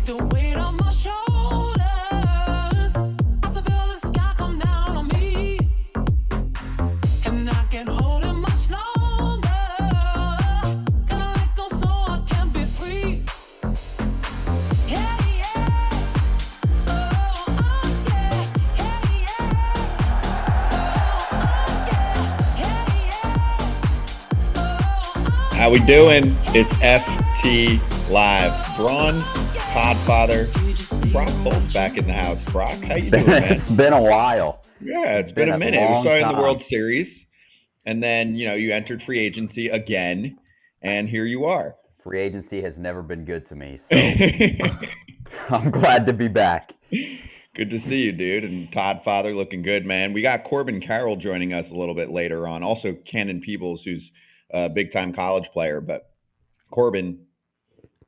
the weight on my shoulders. I feel the sky come down on me, and I can't hold it much longer. Gotta let go so I can be free. Yeah, yeah. Oh, yeah. Yeah, yeah. Oh, yeah. Yeah, yeah. How we doing? It's FT Live. Braun, Podfather, Brock Holt back in the house. Brock, how you doing, man? It's been a while. Yeah, it's been a minute. We long saw you in the time. World Series, and then, you entered free agency again, and here you are. Free agency has never been good to me, so I'm glad to be back. Good to see you, dude. And Todd Father looking good, man. We got Corbin Carroll joining us a little bit later on. Also, Cannon Peebles, who's a big-time college player, but Corbin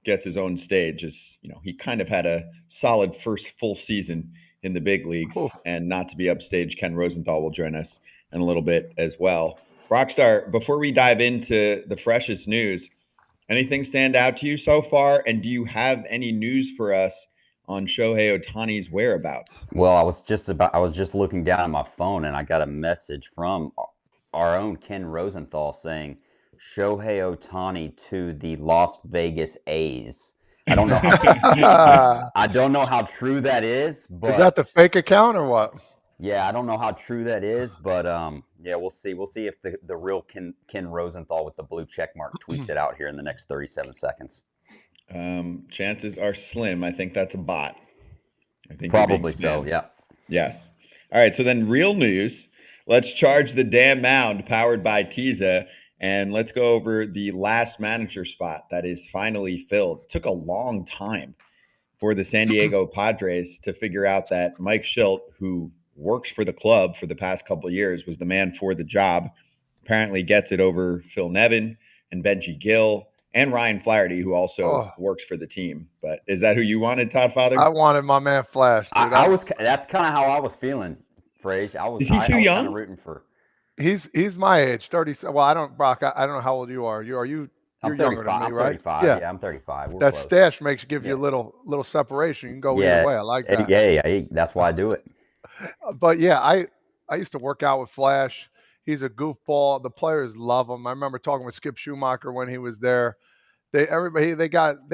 gets his own stage. He kind of had a solid first full season in the big leagues. And not to be upstage, Ken Rosenthal will join us in a little bit as well. Rockstar, before we dive into the freshest news, anything stand out to you so far? And do you have any news for us on Shohei Ohtani's whereabouts? Well, I was just looking down at my phone, and I got a message from our own Ken Rosenthal saying Shohei Ohtani to the Las Vegas A's. I don't know I don't know how true that is, but is that the fake account or what? Yeah, I don't know how true that is, but yeah, we'll see. We'll see if the real Ken Rosenthal with the blue check mark tweets it out here in the next 37 seconds. Chances are slim. I think that's a bot. I think probably so. Yeah. Yes. All right. So then, real news. Let's charge the damn mound, powered by Teza, and let's go over the last manager spot that is finally filled. It took a long time for the San Diego Padres to figure out that Mike Shildt, who works for the club for the past couple of years, was the man for the job. Apparently gets it over Phil Nevin and Benji Gill and Ryan Flaherty, who also works for the team. But is that who you wanted, Todd Father? I wanted my man Flash. Dude. That's kind of how I was feeling, Frage. Is he too young? Kind of rooting for. He's my age, 30. Well, I don't, Brock. I don't know how old you are. You're I'm younger 35. than me, I'm right? 35. Yeah, I'm 35. We're that close. stash give you a little separation. You can go either way. I like that. Yeah, that's why I do it. But yeah, I used to work out with Flash. He's a goofball. The players love him. I remember talking with Skip Schumacher when he was there. They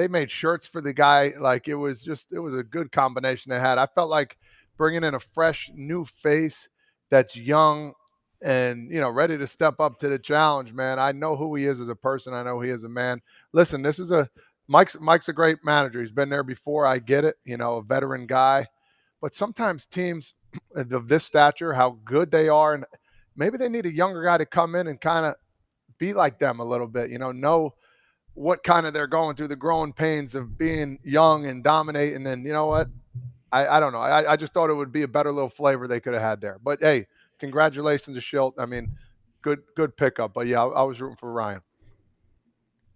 made shirts for the guy. Like it was a good combination they had. I felt like bringing in a fresh new face that's young and ready to step up to the challenge, man. I know who he is as a person. I know he is a man. Listen, Mike's a great manager. He's been there before. I get it, a veteran guy. But sometimes teams of this stature, how good they are, and maybe they need a younger guy to come in and kind of be like them a little bit, know what kind of they're going through, the growing pains of being young and dominating. And you know what? I don't know. I just thought it would be a better little flavor they could have had there. But hey, congratulations to Shildt. I mean, good pickup. But yeah, I was rooting for Ryan.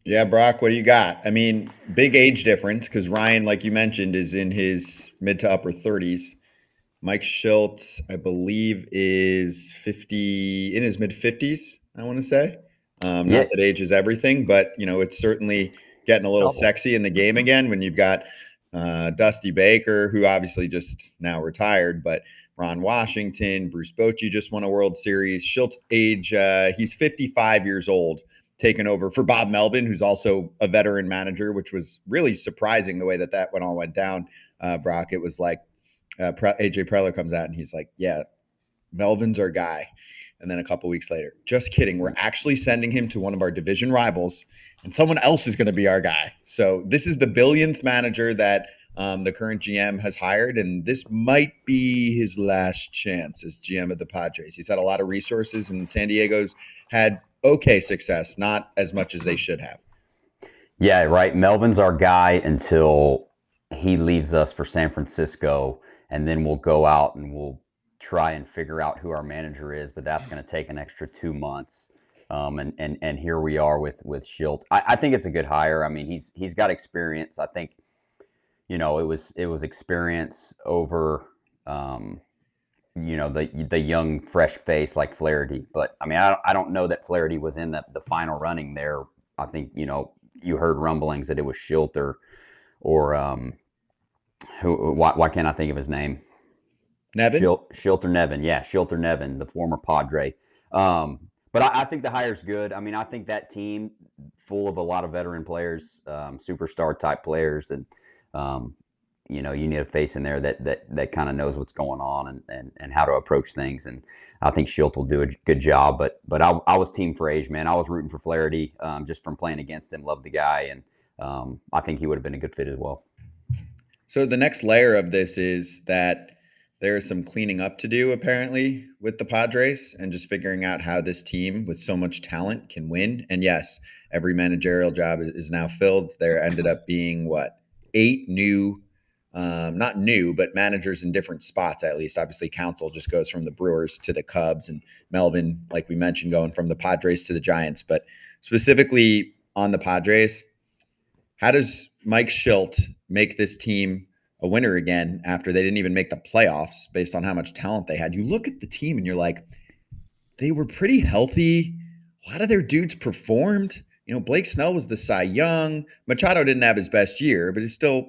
Yeah, Brock, what do you got? I mean, big age difference because Ryan, like you mentioned, is in his mid to upper 30s. Mike Shildt, I believe, is in his mid 50s, I want to say. Not that age is everything, but, it's certainly getting a little sexy in the game again when you've got Dusty Baker, who obviously just now retired, but Ron Washington, Bruce Bochy just won a World Series. Shilt's age, he's 55 years old, taken over for Bob Melvin, who's also a veteran manager, which was really surprising the way that all went down, Brock. It was like AJ Preller comes out and he's like, yeah, Melvin's our guy. And then a couple weeks later, just kidding, we're actually sending him to one of our division rivals and someone else is going to be our guy. So this is the billionth manager that the current GM has hired, and this might be his last chance as GM of the Padres. He's had a lot of resources, and San Diego's had okay success, not as much as they should have. Yeah, right. Melvin's our guy until he leaves us for San Francisco, and then we'll go out and we'll try and figure out who our manager is, but that's going to take an extra 2 months. And here we are with Shildt. I think it's a good hire. I mean, he's got experience. I think, it was experience over, the young fresh face like Flaherty. But I mean, I don't know that Flaherty was in the final running there. I think, you heard rumblings that it was Shildt or Why can't I think of his name? Nevin? Shilter Nevin. Yeah, Shilter Nevin, the former Padre. But I think the hire's good. I mean, I think that team full of a lot of veteran players, superstar type players, and you need a face in there that kind of knows what's going on and how to approach things. And I think Schilt will do a good job. But I was team Frage, man. I was rooting for Flaherty just from playing against him. Loved the guy, and I think he would have been a good fit as well. So the next layer of this is that there is some cleaning up to do, apparently, with the Padres and just figuring out how this team with so much talent can win. And yes, every managerial job is now filled. There ended up being, 8 new, not new, but managers in different spots, at least. Obviously, Counsell just goes from the Brewers to the Cubs, and Melvin, like we mentioned, going from the Padres to the Giants. But specifically on the Padres, how does Mike Shildt make this team a winner again after they didn't even make the playoffs based on how much talent they had? You look at the team and you're like, they were pretty healthy. A lot of their dudes performed. Blake Snell was the Cy Young. Machado didn't have his best year, but he's still,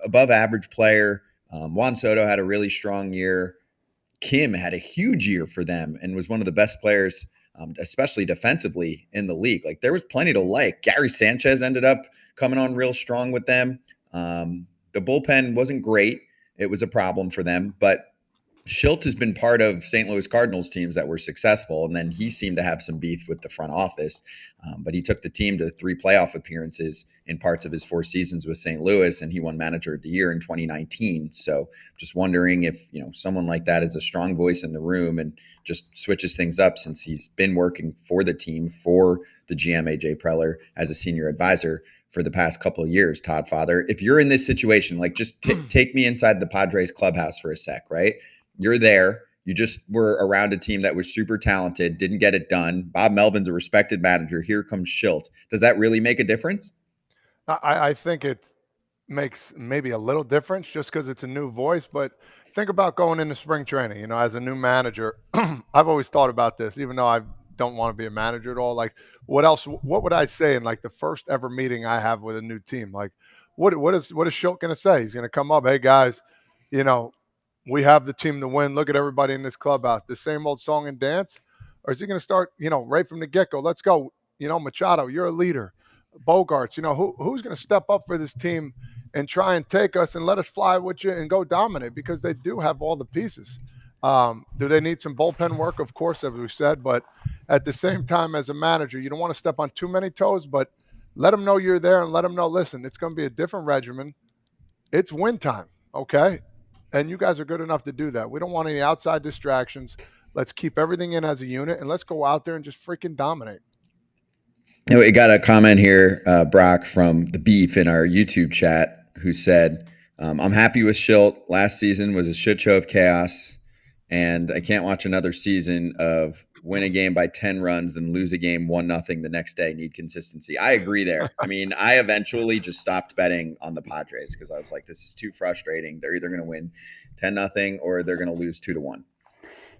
above average player. Juan Soto had a really strong year. Kim had a huge year for them and was one of the best players, especially defensively, in the league. Like, there was plenty to like. Gary Sanchez ended up coming on real strong with them. The bullpen wasn't great. It was a problem for them, but Shildt has been part of St. Louis Cardinals teams that were successful, and then he seemed to have some beef with the front office, but he took the team to 3 playoff appearances in parts of his 4 seasons with St. Louis, and he won Manager of the Year in 2019. So just wondering if someone like that is a strong voice in the room and just switches things up, since he's been working for the team, for the GM AJ Preller as a senior advisor for the past couple of years. Todd Father, if you're in this situation, like, just take me inside the Padres clubhouse for a sec, right? You're there. You just were around a team that was super talented, didn't get it done. Bob Melvin's a respected manager. Here comes Shildt. Does that really make a difference? I think it makes maybe a little difference just because it's a new voice. But think about going into spring training, as a new manager. I've always thought about this, even though I don't want to be a manager at all. Like, what would I say in like the first ever meeting I have with a new team? Like, what is Shildt going to say? He's going to come up, hey guys, we have the team to win. Look at everybody in this clubhouse. The same old song and dance? Or is he going to start, right from the get-go? Let's go. Machado, you're a leader. Bogarts, who's going to step up for this team and try and take us and let us fly with you and go dominate, because they do have all the pieces. Do they need some bullpen work? Of course, as we said, but at the same time, as a manager, you don't want to step on too many toes, but let them know you're there and let them know, listen, it's going to be a different regimen. It's win time, okay? And you guys are good enough to do that. We don't want any outside distractions. Let's keep everything in as a unit, and let's go out there and just freaking dominate. We got a comment here, Brock, from the Beef in our YouTube chat, who said, I'm happy with Shildt. Last season was a shit show of chaos, and I can't watch another season of win a game by 10 runs, then lose a game 1-0 the next day. Need consistency. I agree there. I mean, I eventually just stopped betting on the Padres because I was like, this is too frustrating. They're either going to win 10-0 or they're going to lose 2-1.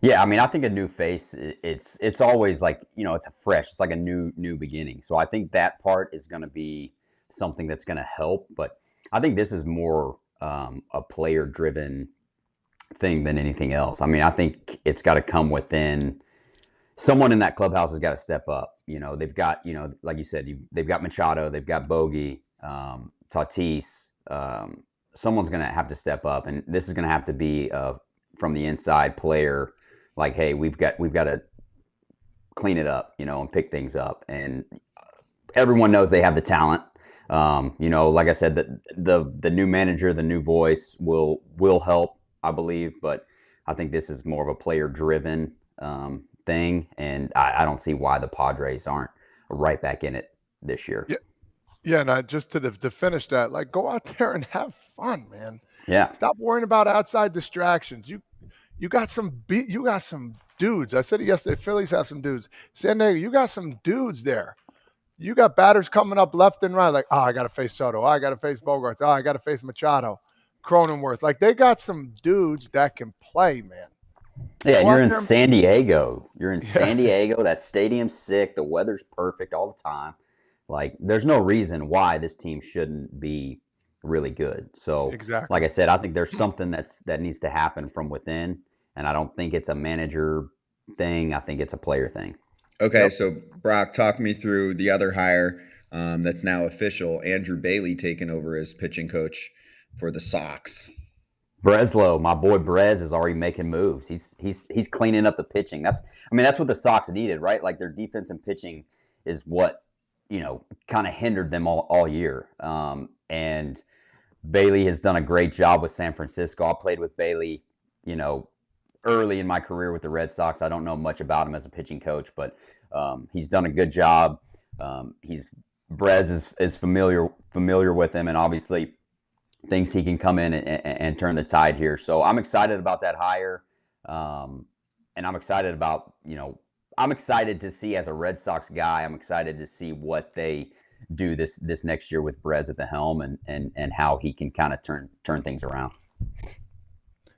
Yeah, I mean, I think a new face, it's always like, it's like a new beginning. So I think that part is going to be something that's going to help. But I think this is more a player-driven thing than anything else. I mean, I think it's got to come within. Someone in that clubhouse has got to step up. They've got, like you said, they've got Machado, they've got Bogey, Tatis. Someone's going to have to step up, and this is going to have to be from the inside player. Like, hey, we've got to clean it up, and pick things up. And everyone knows they have the talent. Like I said, the new manager, the new voice will help, I believe. But I think this is more of a player-driven thing, and I don't see why the Padres aren't right back in it this year. Yeah, and just to finish that, like, go out there and have fun, man. Yeah. Stop worrying about outside distractions. You got some dudes. I said it yesterday. Phillies have some dudes. San Diego, you got some dudes there. You got batters coming up left and right. Like, I got to face Soto. I got to face Bogarts. I got to face Machado, Cronenworth. Like, they got some dudes that can play, man. Yeah, and you're in San Diego. San Diego. That stadium's sick. The weather's perfect all the time. Like, there's no reason why this team shouldn't be really good. So, Exactly. like I said, I think there's something that needs to happen from within, and I don't think it's a manager thing. I think it's a player thing. Okay, Yep. so Brock, talk me through the other hire that's now official. Andrew Bailey taking over as pitching coach for the Sox. Breslow, my boy Brez is already making moves. He's cleaning up the pitching. That's what the Sox needed, right? Like their defense and pitching is what kind of hindered them all year. And Bailey has done a great job with San Francisco. I played with Bailey, early in my career with the Red Sox. I don't know much about him as a pitching coach, but he's done a good job. Brez is familiar with him, and obviously thinks he can come in and turn the tide here. So I'm excited about that hire, and I'm excited about I'm excited to see, as a Red Sox guy, I'm excited to see what they do this next year with Brez at the helm, and how he can kind of turn things around.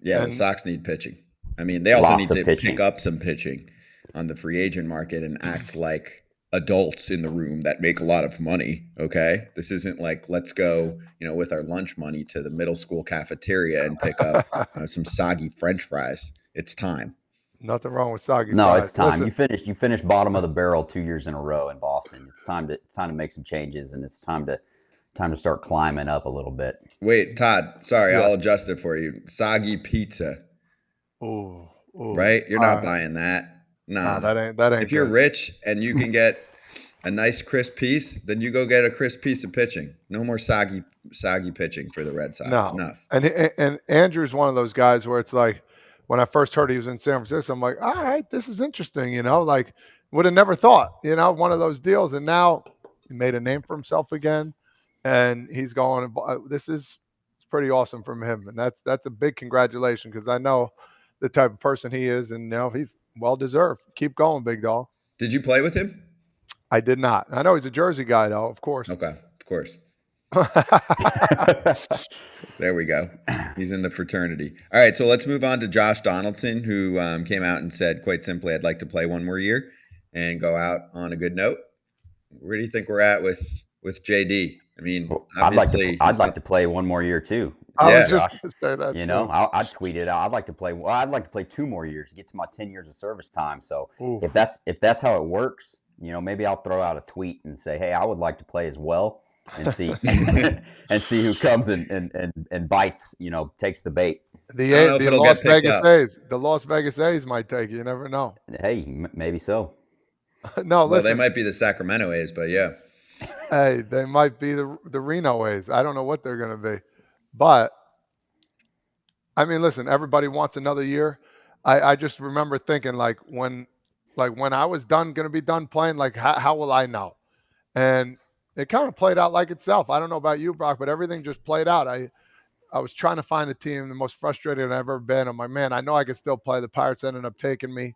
Yeah, And- the Sox need pitching. I mean, they also Lots need of to pitching. pick up some pitching on the free agent market and act like adults in the room that make a lot of money. Okay, this isn't like, let's go, with our lunch money to the middle school cafeteria and pick up some soggy French fries. It's time. Nothing wrong with soggy No, fries. it's time. Listen, You finished bottom of the barrel 2 years in a row in Boston. It's time to make some changes, and it's time to start climbing up a little bit. Wait, Todd, sorry, Yeah. I'll adjust it for you. Soggy pizza, ooh, right? You're not buying that. Nah, Nah. that ain't If you're good. rich and you can get a nice crisp piece, then you go get a crisp piece of pitching. No more soggy pitching for the Red Sox. No. Enough. And Andrew's one of those guys where it's like, when I first heard he was in San Francisco, I'm like, all right, this is interesting, like would have never thought, one of those deals. And now he made a name for himself again, and he's going, it's pretty awesome from him. And that's a big congratulations, because I know the type of person he is, and he's well deserved. Keep going, big dog. Did you play with him? I did not. I know he's a Jersey guy, though, of course. Okay, of course. There we go. He's in the fraternity. All right, so let's move on to Josh Donaldson, who came out and said, quite simply, I'd like to play one more year and go out on a good note. Where do you think we're at with JD? I mean, I'd like obviously, to play one more year too. I Yeah. was just going to say that, too. I'd tweet it out. I'd like to play 2 more years to get to my 10 years of service time. So Ooh. if that's how it works, maybe I'll throw out a tweet and say, hey, I would like to play as well, and see and see who comes and bites, takes the bait. I don't know if The it'll Las get picked Vegas up. A's. The Las Vegas A's might take it. You never know. Hey, maybe so. No, Well, listen. they might be the Sacramento A's, but yeah. Hey, they might be the Reno A's. I don't know what they're going to be. But, I mean, listen, everybody wants another year. I just remember thinking, when I was going to be done playing, how will I know? And it kind of played out like itself. I don't know about you, Brock, but everything just played out. I was trying to find a team, the most frustrated I've ever been. I'm like, man, I know I could still play. The Pirates ended up taking me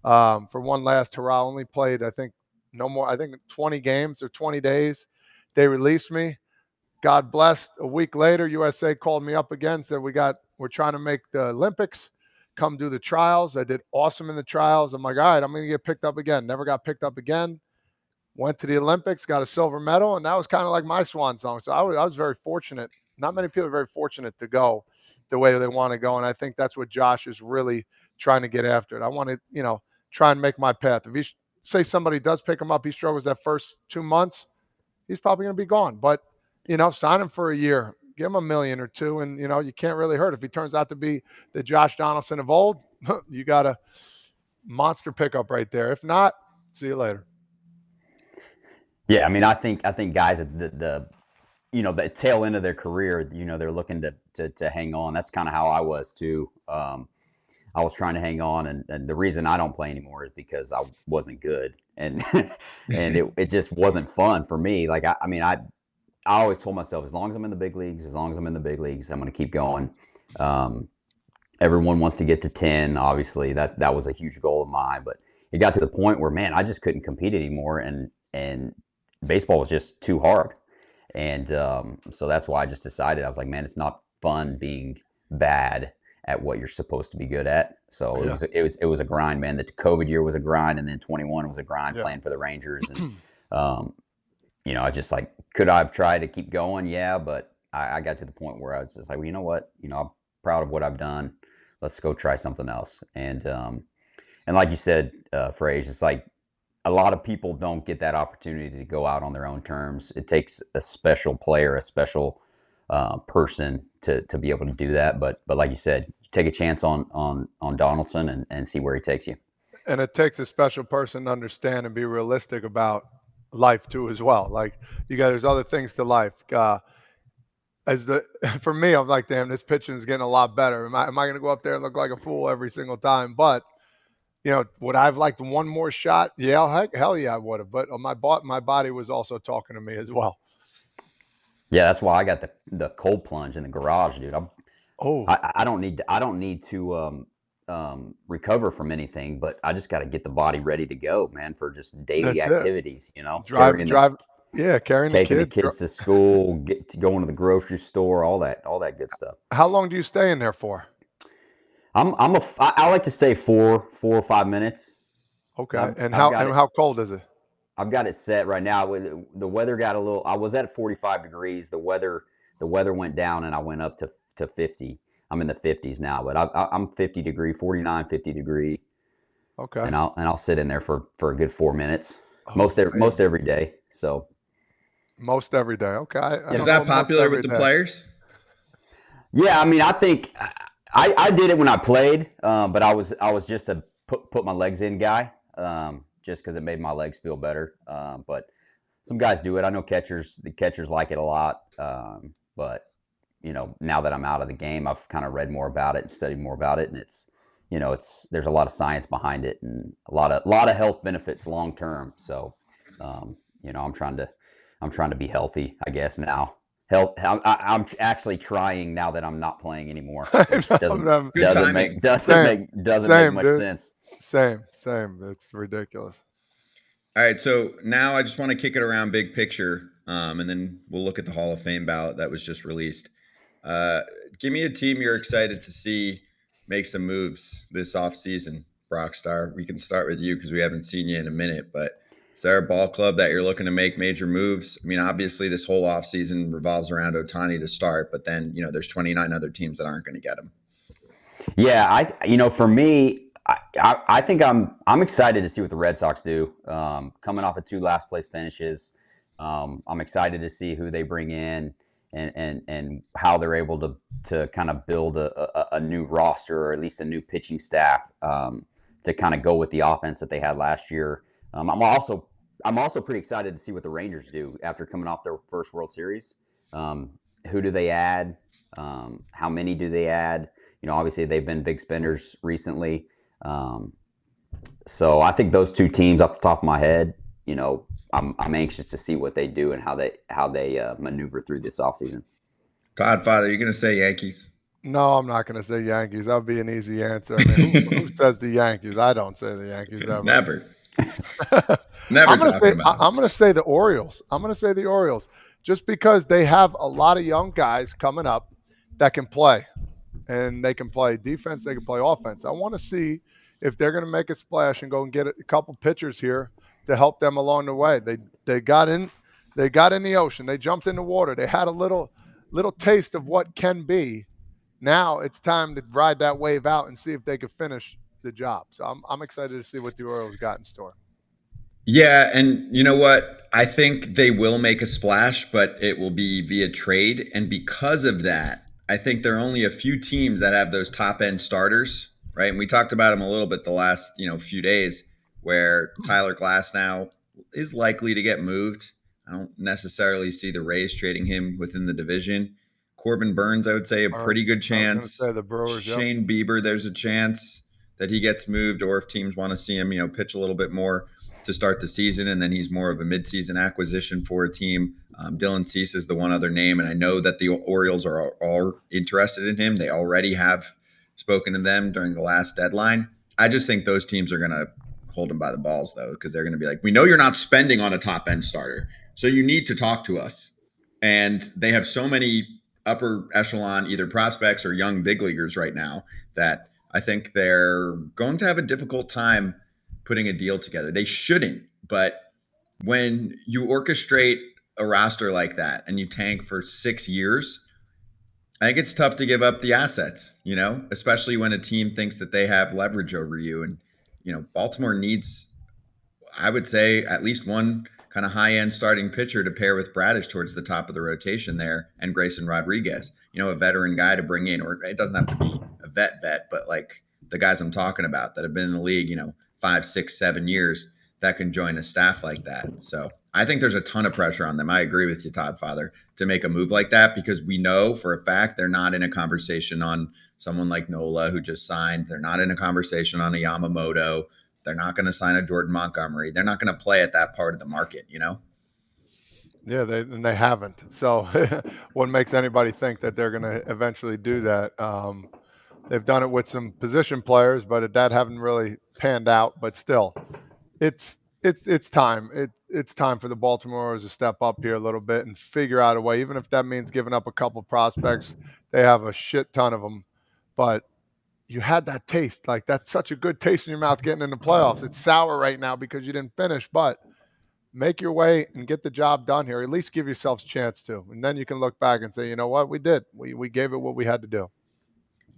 for one last hurrah. I only played, I think, 20 games or 20 days. They released me. God bless. A week later, USA called me up again, said, we're trying to make the Olympics. Come do the trials. I did awesome in the trials. I'm like, all right, I'm going to get picked up again. Never got picked up again. Went to the Olympics, got a silver medal, and that was kind of like my swan song. So I was very fortunate. Not many people are very fortunate to go the way they want to go, and I think that's what Josh is really trying to get after. I want to, try and make my path. If he say somebody does pick him up, he struggles that first 2 months, he's probably going to be gone. But, sign him for a year, give him $1 million or $2 million, and, you can't really hurt. If he turns out to be the Josh Donaldson of old, you got a monster pickup right there. If not, see you later. Yeah, I mean, I think guys at the tail end of their career, they're looking to hang on. That's kind of how I was too. I was trying to hang on, and the reason I don't play anymore is because I wasn't good, and and it just wasn't fun for me. Like I always told myself, as long as I'm in the big leagues, I'm going to keep going. Everyone wants to get to 10. Obviously, that was a huge goal of mine, but it got to the point where, man, I just couldn't compete anymore, and baseball was just too hard. And so that's why I just decided, I was like, man, it's not fun being bad at what you're supposed to be good at. So it was a grind, man. The COVID year was a grind, and then 21 was a grind playing for the Rangers. And I just could I have tried to keep going? Yeah, but I got to the point where I was just like, well, you know what? I'm proud of what I've done. Let's go try something else. And like you said, Frage, it's like a lot of people don't get that opportunity to go out on their own terms. It takes a special player, a special person to be able to do that. But like you said, take a chance on Donaldson and see where he takes you. And it takes a special person to understand and be realistic about life too, as well. Like there's other things to life. For me, I'm like, damn, this pitching is getting a lot better. Am I going to go up there and look like a fool every single time? But would I have liked one more shot? Yeah, hell yeah, I would have. But my body was also talking to me as well. Yeah, that's why I got the cold plunge in the garage, dude. I don't need to recover from anything, but I just got to get the body ready to go, man, for just daily activities. Carrying the kids to school, going to the grocery store, all that good stuff. How long do you stay in there for? I like to stay 4 or 5 minutes. Okay. How cold is it? I've got it set right now. The weather got a little. I was at 45 degrees. The weather went down, and I went up to 50. I'm in the 50s now, but I'm 50 degree, 49, 50 degree. Okay. And I'll sit in there for a good 4 minutes. Most every day. So. Most every day. Okay. Is that popular with the players? Yeah, I mean, I think I did it when I played, but I was just a put my legs in guy, just because it made my legs feel better. But some guys do it. I know the catchers like it a lot. But now that I'm out of the game, I've kind of read more about it and studied more about it, and there's a lot of science behind it and a lot of health benefits long term. So, I'm trying to be healthy, I guess now. I'm actually trying now that I'm not playing anymore. Which doesn't make much sense. Same. It's ridiculous. All right, so now I just want to kick it around big picture, and then we'll look at the Hall of Fame ballot that was just released. Give me a team you're excited to see make some moves this offseason, Brockstar. We can start with you because we haven't seen you in a minute, but is there a ball club that you're looking to make major moves? I mean, obviously this whole offseason revolves around Ohtani to start, but then, there's 29 other teams that aren't going to get him. Yeah, for me, I think I'm excited to see what the Red Sox do. Coming off of 2 last place finishes, I'm excited to see who they bring in and how they're able to kind of build a new roster, or at least a new pitching staff, to kind of go with the offense that they had last year. I'm also pretty excited to see what the Rangers do after coming off their first World Series. Who do they add? How many do they add? Obviously they've been big spenders recently. So I think those 2 teams off the top of my head, I'm anxious to see what they do and how they maneuver through this offseason. Todd, Father, you're going to say Yankees? No, I'm not going to say Yankees. That would be an easy answer. I mean, who says the Yankees? I don't say the Yankees ever. Never. I'm going to say the Orioles. I'm going to say the Orioles just because they have a lot of young guys coming up that can play, and they can play defense. They can play offense. I want to see if they're going to make a splash and go and get a couple pitchers here to help them along the way. They got in the ocean. They jumped in the water. They had a little taste of what can be. Now it's time to ride that wave out and see if they can finish the job. So I'm excited to see what the Orioles got in store. Yeah, and you know what? I think they will make a splash, but it will be via trade. And because of that, I think there are only a few teams that have those top-end starters, right? And we talked about them a little bit the last, few days, where Tyler Glasnow is likely to get moved. I don't necessarily see the Rays trading him within the division. Corbin Burns, I would say, a pretty good chance. The Brewers, Shane Bieber, there's a chance that he gets moved, or if teams want to see him, pitch a little bit more to start the season, and then he's more of a midseason acquisition for a team. Dylan Cease is the one other name, and I know that the Orioles are all interested in him. They already have spoken to them during the last deadline. I just think those teams are going to hold him by the balls, though, because they're going to be like, we know you're not spending on a top-end starter, so you need to talk to us. And they have so many upper echelon, either prospects or young big leaguers right now, that I think they're going to have a difficult time putting a deal together. They shouldn't, but when you orchestrate a roster like that and you tank for 6 years, I think it's tough to give up the assets, especially when a team thinks that they have leverage over you. And, Baltimore needs, I would say, at least one kind of high-end starting pitcher to pair with Bradish towards the top of the rotation there, and Grayson Rodriguez, a veteran guy to bring in, or it doesn't have to be a vet, but like the guys I'm talking about that have been in the league, 5, 6, 7 years that can join a staff like that. So I think there's a ton of pressure on them. I agree with you, Todd Father, to make a move like that, because we know for a fact they're not in a conversation on someone like Nola who just signed. They're not in a conversation on a Yamamoto. They're not going to sign a Jordan Montgomery. They're not going to play at that part of the market, Yeah, they haven't. So what makes anybody think that they're going to eventually do that? They've done it with some position players, but that haven't really panned out. But still, it's time. It's time for the Baltimoreans to step up here a little bit and figure out a way, even if that means giving up a couple prospects. They have a shit ton of them, but you had that taste. Like, that's such a good taste in your mouth getting in the playoffs. It's sour right now because you didn't finish, but make your way and get the job done here. At least give yourselves a chance to. And then you can look back and say, you know what, we did. We gave it what we had to do.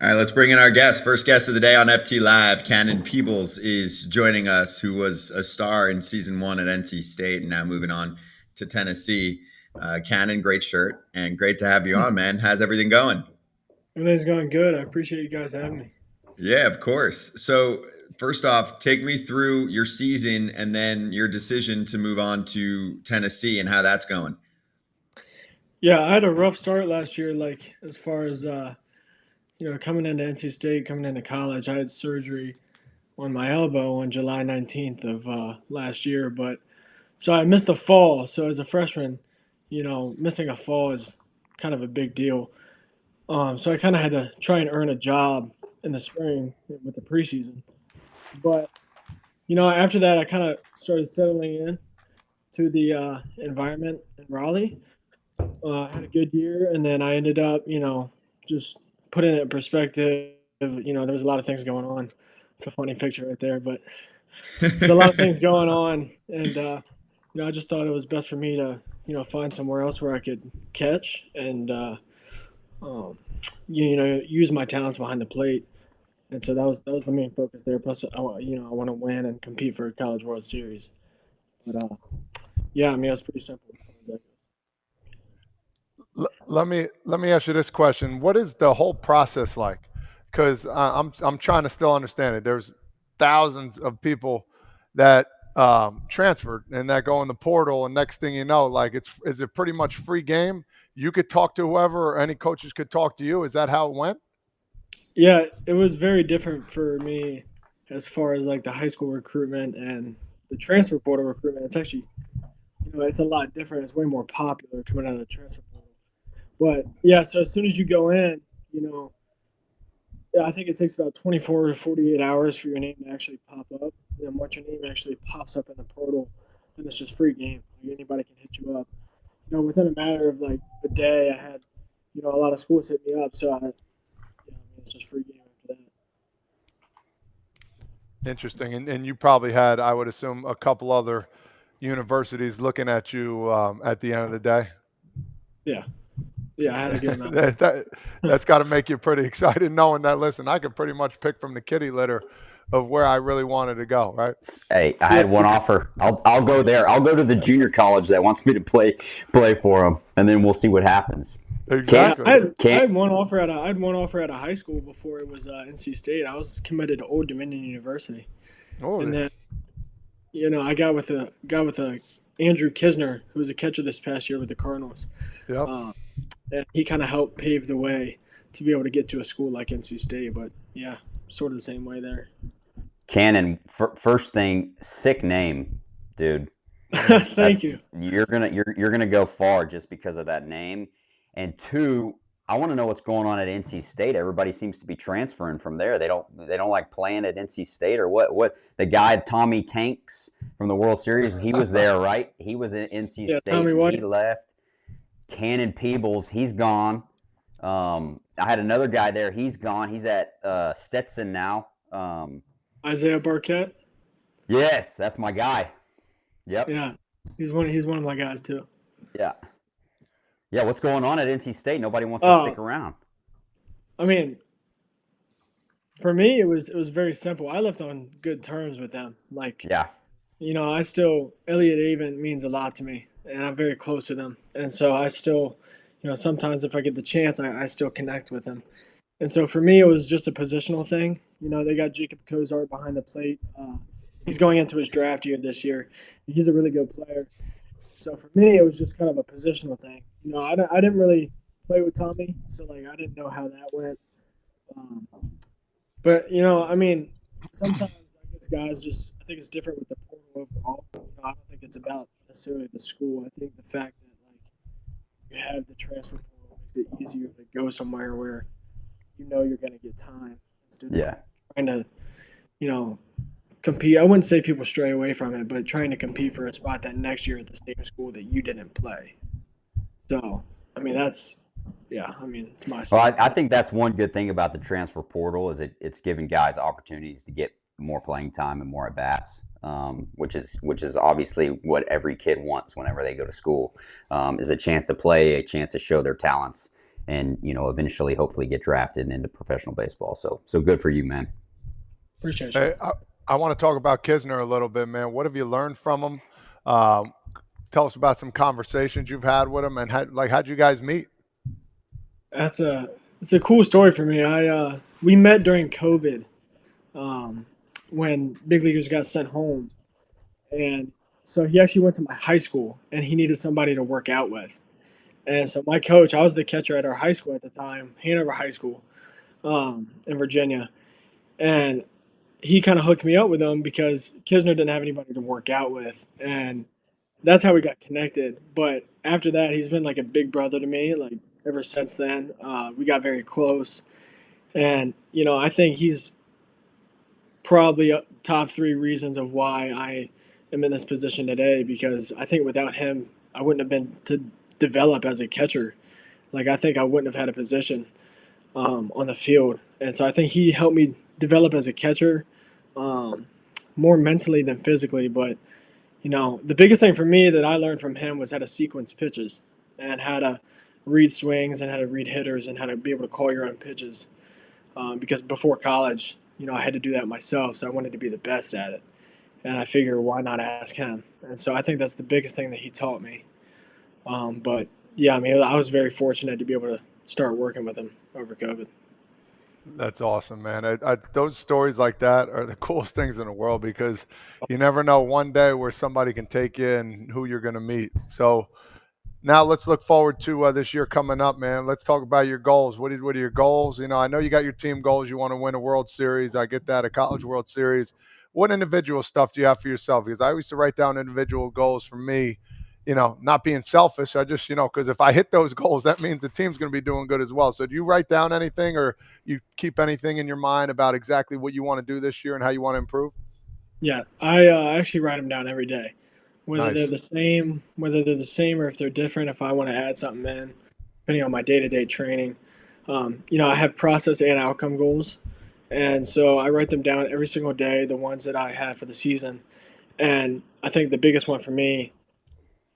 All right, let's bring in our guest. First guest of the day on FT Live, Cannon Peebles is joining us, who was a star in season 1 at NC State and now moving on to Tennessee. Cannon, great shirt, and great to have you on, man. How's everything going? Everything's going good. I appreciate you guys having me. Yeah, of course. So first off, take me through your season and then your decision to move on to Tennessee and how that's going. Yeah, I had a rough start last year, like as far as coming into NC State, coming into college. I had surgery on my elbow on July 19th of last year, but so I missed the fall. So as a freshman, missing a fall is kind of a big deal. So I kind of had to try and earn a job in the spring with the preseason. But, after that, I kind of started settling in to the environment in Raleigh. I had a good year, and then I ended up, just putting it in perspective. There was a lot of things going on. It's a funny picture right there, but there's a lot of things going on. And, I just thought it was best for me to, find somewhere else where I could catch and, use my talents behind the plate. And so that was the main focus there. Plus, I want to win and compete for a College World Series. But it was pretty simple as far as that goes. Let me ask you this question: what is the whole process like? Because I'm trying to still understand it. There's thousands of people that transferred and that go in the portal, and next thing you know, like is it pretty much free game? You could talk to whoever, or any coaches could talk to you. Is that how it went? Yeah, it was very different for me as far as like the high school recruitment and the transfer portal recruitment. It's actually, it's a lot different. It's way more popular coming out of the transfer portal. But yeah, so as soon as you go in, I think it takes about 24 to 48 hours for your name to actually pop up. Once your name actually pops up in the portal, then it's just free game. Like, anybody can hit you up. Within a matter of like a day, I had, a lot of schools hit me up. So it's just free game after that. Interesting. And you probably had, I would assume, a couple other universities looking at you at the end of the day. Yeah. Yeah, I had a good amount. That's got to make you pretty excited knowing that, listen, I could pretty much pick from the kitty litter of where I really wanted to go, right? Hey, I had one offer. I'll go there. I'll go to the junior college that wants me to play for them, and then we'll see what happens. Exactly. I had one offer at a high school before it was NC State. I was committed to Old Dominion University, and then I got with Andrew Kisner, who was a catcher this past year with the Cardinals. Yep. And he kind of helped pave the way to be able to get to a school like NC State. But yeah, sort of the same way there. Cannon, first thing, sick name, dude. Thank you. You're gonna go far just because of that name. And two, I want to know what's going on at NC State. Everybody seems to be transferring from there. They don't like playing at NC State, or what? The guy Tommy Tanks from the World Series, he was there, right? He was in NC State. Tommy White. He left. Cannon Peebles, he's gone. I had another guy there. He's gone. He's at Stetson now. Isaiah Barquette. Yes, that's my guy. Yep. Yeah, he's one of my guys too. Yeah. Yeah, what's going on at NC State? Nobody wants to stick around. I mean, for me, it was very simple. I left on good terms with them. Like, Yeah. I still Elliot Avent means a lot to me, and I'm very close with him. And so I still, sometimes if I get the chance, I still connect with him. And so for me, it was just a positional thing. They got Jacob Cozart behind the plate. He's going into his draft year this year. He's a really good player. So for me, it was just kind of a positional thing. I didn't really play with Tommy, so like I didn't know how that went. Um, but I mean, sometimes I guess guys I think it's different with the portal overall. I don't think it's about necessarily the school. I think the fact that like you have the transfer portal makes it easier to go somewhere where you're going to get time instead of Yeah. trying to, you know, compete. I wouldn't say people stray away from it, but trying to compete for a spot that next year at the same school that you didn't play. So, I mean, it's my Well, style. I think that's one good thing about the transfer portal is it's giving guys opportunities to get more playing time and more at bats, which is obviously what every kid wants whenever they go to school, is a chance to play, a chance to show their talents, and eventually, hopefully, get drafted into professional baseball. So good for you, man. Appreciate you. Hey, I want to talk about Kisner a little bit, man. What have you learned from him? Tell us about some conversations you've had with him, and how'd you guys meet? It's a cool story for me. We met during COVID, when big leaguers got sent home, and so he actually went to my high school, and he needed somebody to work out with. And so my coach, I was the catcher at our high school at the time, Hanover High School, in Virginia, and he kind of hooked me up with him because Kisner didn't have anybody to work out with, and that's how we got connected. But after that, he's been like a big brother to me. Like ever since then, we got very close, and I think he's probably top three reasons of why I am in this position today. Because I think without him, I wouldn't have been to develop as a catcher. Like I think I wouldn't have had a position on the field, and so I think he helped me develop as a catcher, more mentally than physically. But the biggest thing for me that I learned from him was how to sequence pitches and how to read swings and how to read hitters and how to be able to call your own pitches. Because before college, I had to do that myself, so I wanted to be the best at it. And I figured, why not ask him? And so I think that's the biggest thing that he taught me. But yeah, I mean, I was very fortunate to be able to start working with him over COVID. That's awesome, man. Those stories like that are the coolest things in the world because you never know one day where somebody can take you and who you're going to meet. So now let's look forward to this year coming up, man. Let's talk about your goals. What are your goals? I know you got your team goals. You want to win a World Series. I get that, a College World Series. What individual stuff do you have for yourself? Because I used to write down individual goals for me, not being selfish. I just, because if I hit those goals, that means the team's going to be doing good as well. So do you write down anything or you keep anything in your mind about exactly what you want to do this year and how you want to improve? Yeah, I actually write them down every day, whether Nice. they're the same, or if they're different. If I want to add something in, depending on my day-to-day training, I have process and outcome goals, and so I write them down every single day. The ones that I have for the season, and I think the biggest one for me,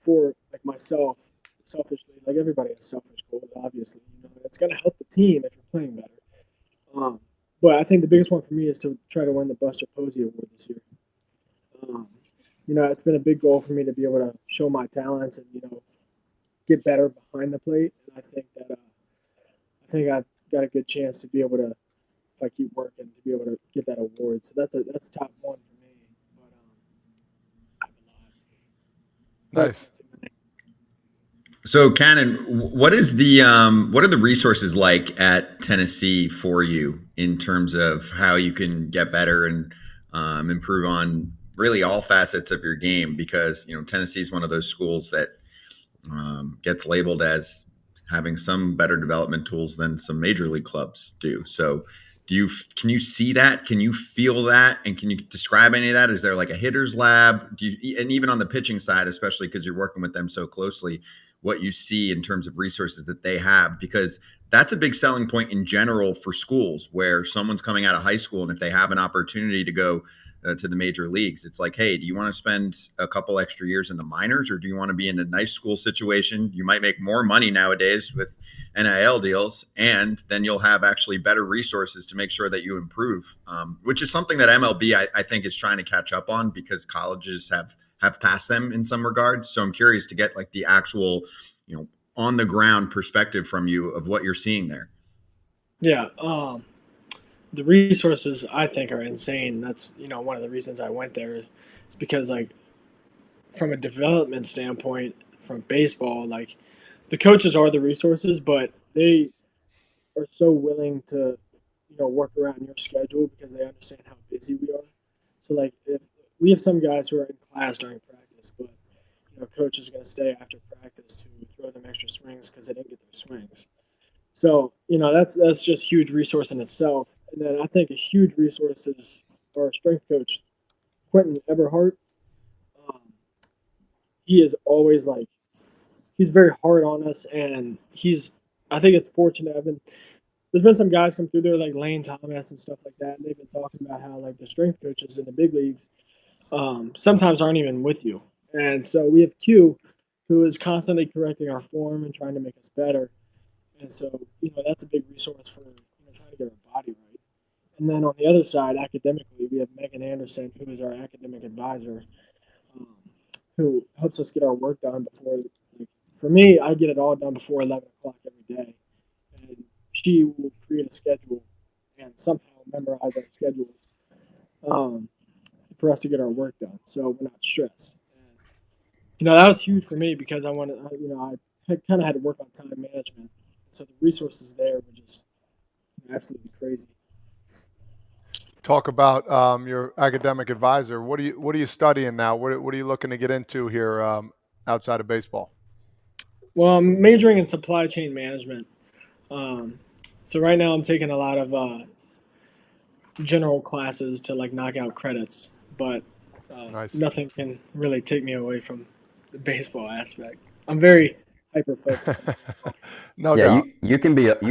for like myself, selfishly, like everybody has selfish goals. Obviously, it's going to help the team if you're playing better. But I think the biggest one for me is to try to win the Buster Posey Award this year. It's been a big goal for me to be able to show my talents and get better behind the plate. And I think that I've got a good chance to be able to, if I keep working, to be able to get that award. So that's top one for me. But I have a lot. Nice. So, Cannon, what are the resources like at Tennessee for you in terms of how you can get better and improve on really all facets of your game? Because Tennessee is one of those schools that gets labeled as having some better development tools than some major league clubs do. So, can you see that? Can you feel that? And can you describe any of that? Is there like a hitter's lab? And even on the pitching side, especially because you're working with them so closely, what you see in terms of resources that they have, because that's a big selling point in general for schools where someone's coming out of high school. And if they have an opportunity to go to the major leagues. It's like, hey, do you want to spend a couple extra years in the minors, or do you want to be in a nice school situation? You might make more money nowadays with NIL deals, and then you'll have actually better resources to make sure that you improve, which is something that MLB, I think, is trying to catch up on, because colleges have passed them in some regards. So I'm curious to get like the actual, on the ground perspective from you of what you're seeing there. Yeah. The resources I think are insane. That's, one of the reasons I went there is because, like, from a development standpoint, from baseball, like, the coaches are the resources, but they are so willing to, work around your schedule because they understand how busy we are. So, like, if we have some guys who are in class during practice, but, coach is going to stay after practice to throw them extra swings because they didn't get their swings. So, that's just huge resource in itself. And then I think a huge resource is our strength coach, Quentin Eberhardt. He is always like, he's very hard on us, and I think it's fortunate. There's been some guys come through there like Lane Thomas and stuff like that, and they've been talking about how, like, the strength coaches in the big leagues sometimes aren't even with you. And so we have Q, who is constantly correcting our form and trying to make us better. And so, that's a big resource for, trying to get our body right. And then on the other side, academically, we have Megan Anderson, who is our academic advisor, who helps us get our work done before, like, for me, I get it all done before 11 o'clock every day. And she will create a schedule and somehow memorize our schedules for us to get our work done, so we're not stressed. And, that was huge for me because I kind of had to work on time management. So the resources there were just absolutely crazy. Talk about your academic advisor. What are you studying now? What are you looking to get into here outside of baseball? Well, I'm majoring in supply chain management. So right now I'm taking a lot of general classes to, like, knock out credits, but Nice. nothing can really take me away from the baseball aspect. I'm very hyper focused. No Yeah, doubt. you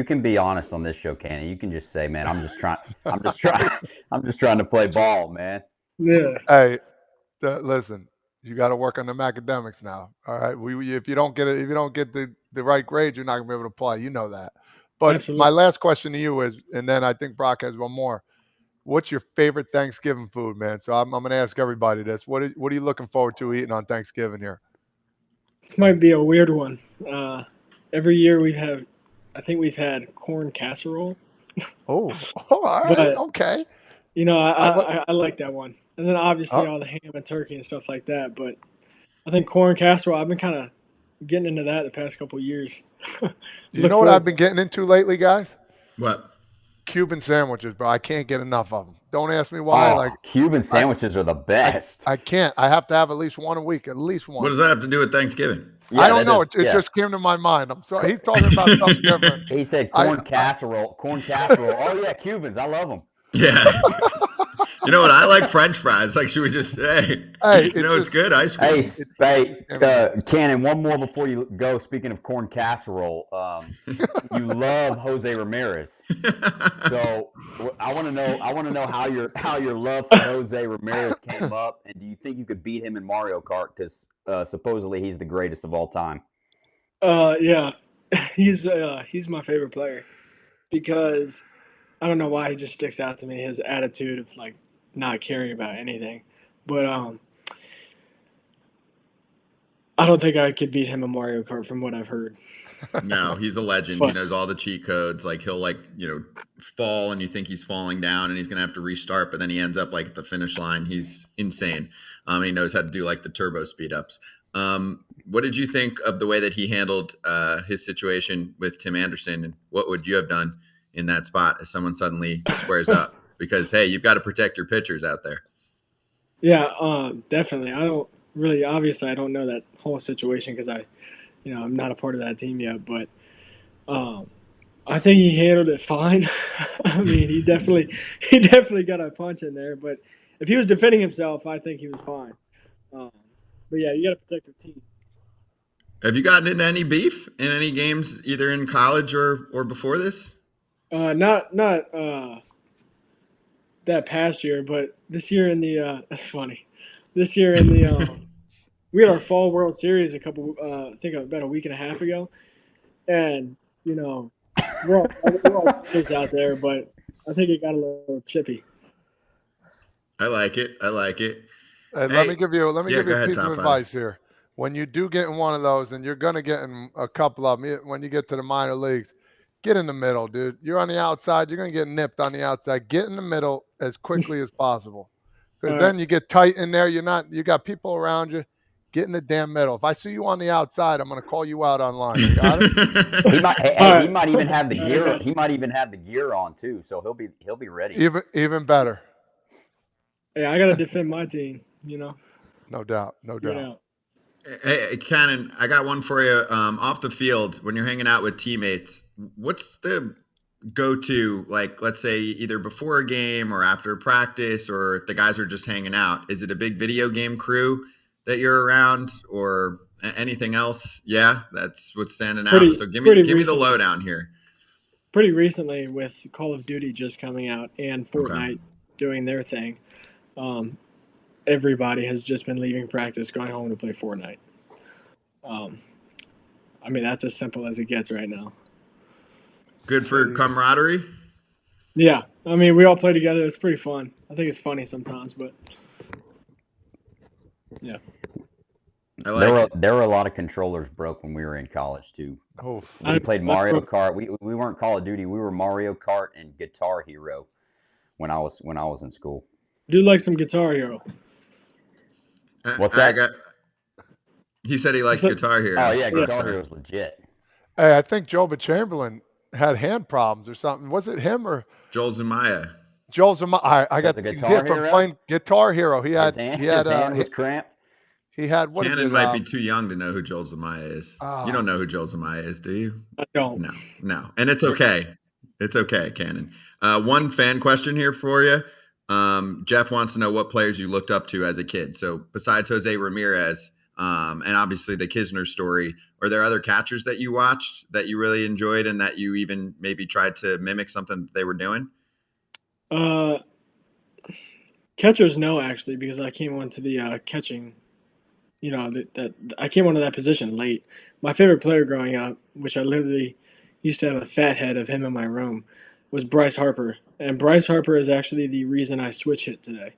can be honest on this show, Cannon. You can just say, man, I'm just trying to play ball, man. Yeah. Hey, listen, you got to work on them academics now. All right. If you don't get the right grades, you're not gonna be able to play. You know that. But Absolutely. my last question to you is, and then I think Brock has one more. What's your favorite Thanksgiving food, man? So I'm going to ask everybody this. What are you looking forward to eating on Thanksgiving here? This might be a weird one. Every year I think we've had corn casserole. Oh, all right. But, Okay. I like that one. And then obviously all the ham and turkey and stuff like that. But I think corn casserole, I've been kind of getting into that the past couple of years. You know what I've been getting into lately, guys? What? Cuban sandwiches, bro. I can't get enough of them. Don't ask me why. Oh, Cuban sandwiches are the best. I can't. I have to have at least one a week. At least one. What does that have to do with Thanksgiving? Yeah, I don't know. It just came to my mind. I'm sorry. He's talking about something different. He said corn casserole. Corn casserole. Oh yeah, Cubans. I love them. Yeah. You know what? I like French fries. Like, should we just say, it's good ice cream? Hey, Cannon, one more before you go. Speaking of corn casserole, you love Jose Ramirez. So I want to know how your love for Jose Ramirez came up, and do you think you could beat him in Mario Kart? Because supposedly he's the greatest of all time. Yeah, he's my favorite player because I don't know why he just sticks out to me. His attitude of, like, not caring about anything, but I don't think I could beat him in Mario Kart from what I've heard. No, he's a legend. He knows all the cheat codes. Like, he'll, like, fall and you think he's falling down and he's gonna have to restart, but then he ends up, like, at the finish line. He's insane. He knows how to do, like, the turbo speed ups. What did you think of the way that he handled his situation with Tim Anderson, and what would you have done in that spot if someone suddenly squares up? Because, hey, you've got to protect your pitchers out there. Yeah, definitely. Obviously I don't know that whole situation because I'm not a part of that team yet, but I think he handled it fine. I mean, he definitely got a punch in there, but if he was defending himself, I think he was fine. But yeah, you got to protect your team. Have you gotten into any beef in any games, either in college or before this? Not that past year, but this year in the that's funny. This year in the we had our fall World Series I think about a week and a half ago, and we're all players out there, but I think it got a little chippy. I like it. I like it. And Hey, let me give you go a ahead, piece of Top Five. advice here. When you do get in one of those, and you're going to get in a couple of them, when you get to the minor leagues, get in the middle, dude. You're on the outside. You're going to get nipped on the outside. Get in the middle as quickly as possible, because All then you get tight in there. You got people around you. Get in the damn middle. If I see you on the outside, I'm going to call you out online. You got it? He might. Hey, All he right. might even have the All right, gear. guys. He might even have the gear on too, so he'll be ready. Even better. Hey, I gotta defend my team. No doubt. No doubt. You know. Hey, Cannon, I got one for you. Off the field, when you're hanging out with teammates, what's the go-to, like, let's say either before a game or after practice, or if the guys are just hanging out? Is it a big video game crew that you're around, or anything else? Yeah, that's what's standing out. So give me the lowdown here. Pretty recently, with Call of Duty just coming out and Fortnite Okay. doing their thing, everybody has just been leaving practice, going home to play Fortnite. I mean, that's as simple as it gets right now. Good for camaraderie. Yeah, I mean, we all play together. It's pretty fun. I think it's funny sometimes, but yeah. I like it. There were a lot of controllers broke when we were in college too. Oh, We played Mario Kart. We weren't Call of Duty. We were Mario Kart and Guitar Hero when I was in school. I do like some Guitar Hero. What's that? He said he likes Guitar Hero. Oh yeah, Guitar Hero is legit. Hey, I think Joba Chamberlain had hand problems or something. Was it him or Joel Zumaya. Joel Zumaya? I got the the Guitar from Hero? playing Guitar Hero. He had His hand was cramped. he had what is Cannon it? might be too young to know who Joel Zumaya is. You don't know who Joel Zumaya is, do you? I don't. No. And it's okay. It's okay, Cannon. One fan question here for you. Jeff wants to know what players you looked up to as a kid. So besides Jose Ramirez, and obviously the Kisner story, are there other catchers that you watched that you really enjoyed and that you even maybe tried to mimic something that they were doing? Catchers, no, actually, because I came onto the catching. That I came onto that position late. My favorite player growing up, which I literally used to have a fat head of him in my room, was Bryce Harper. And Bryce Harper is actually the reason I switch hit today.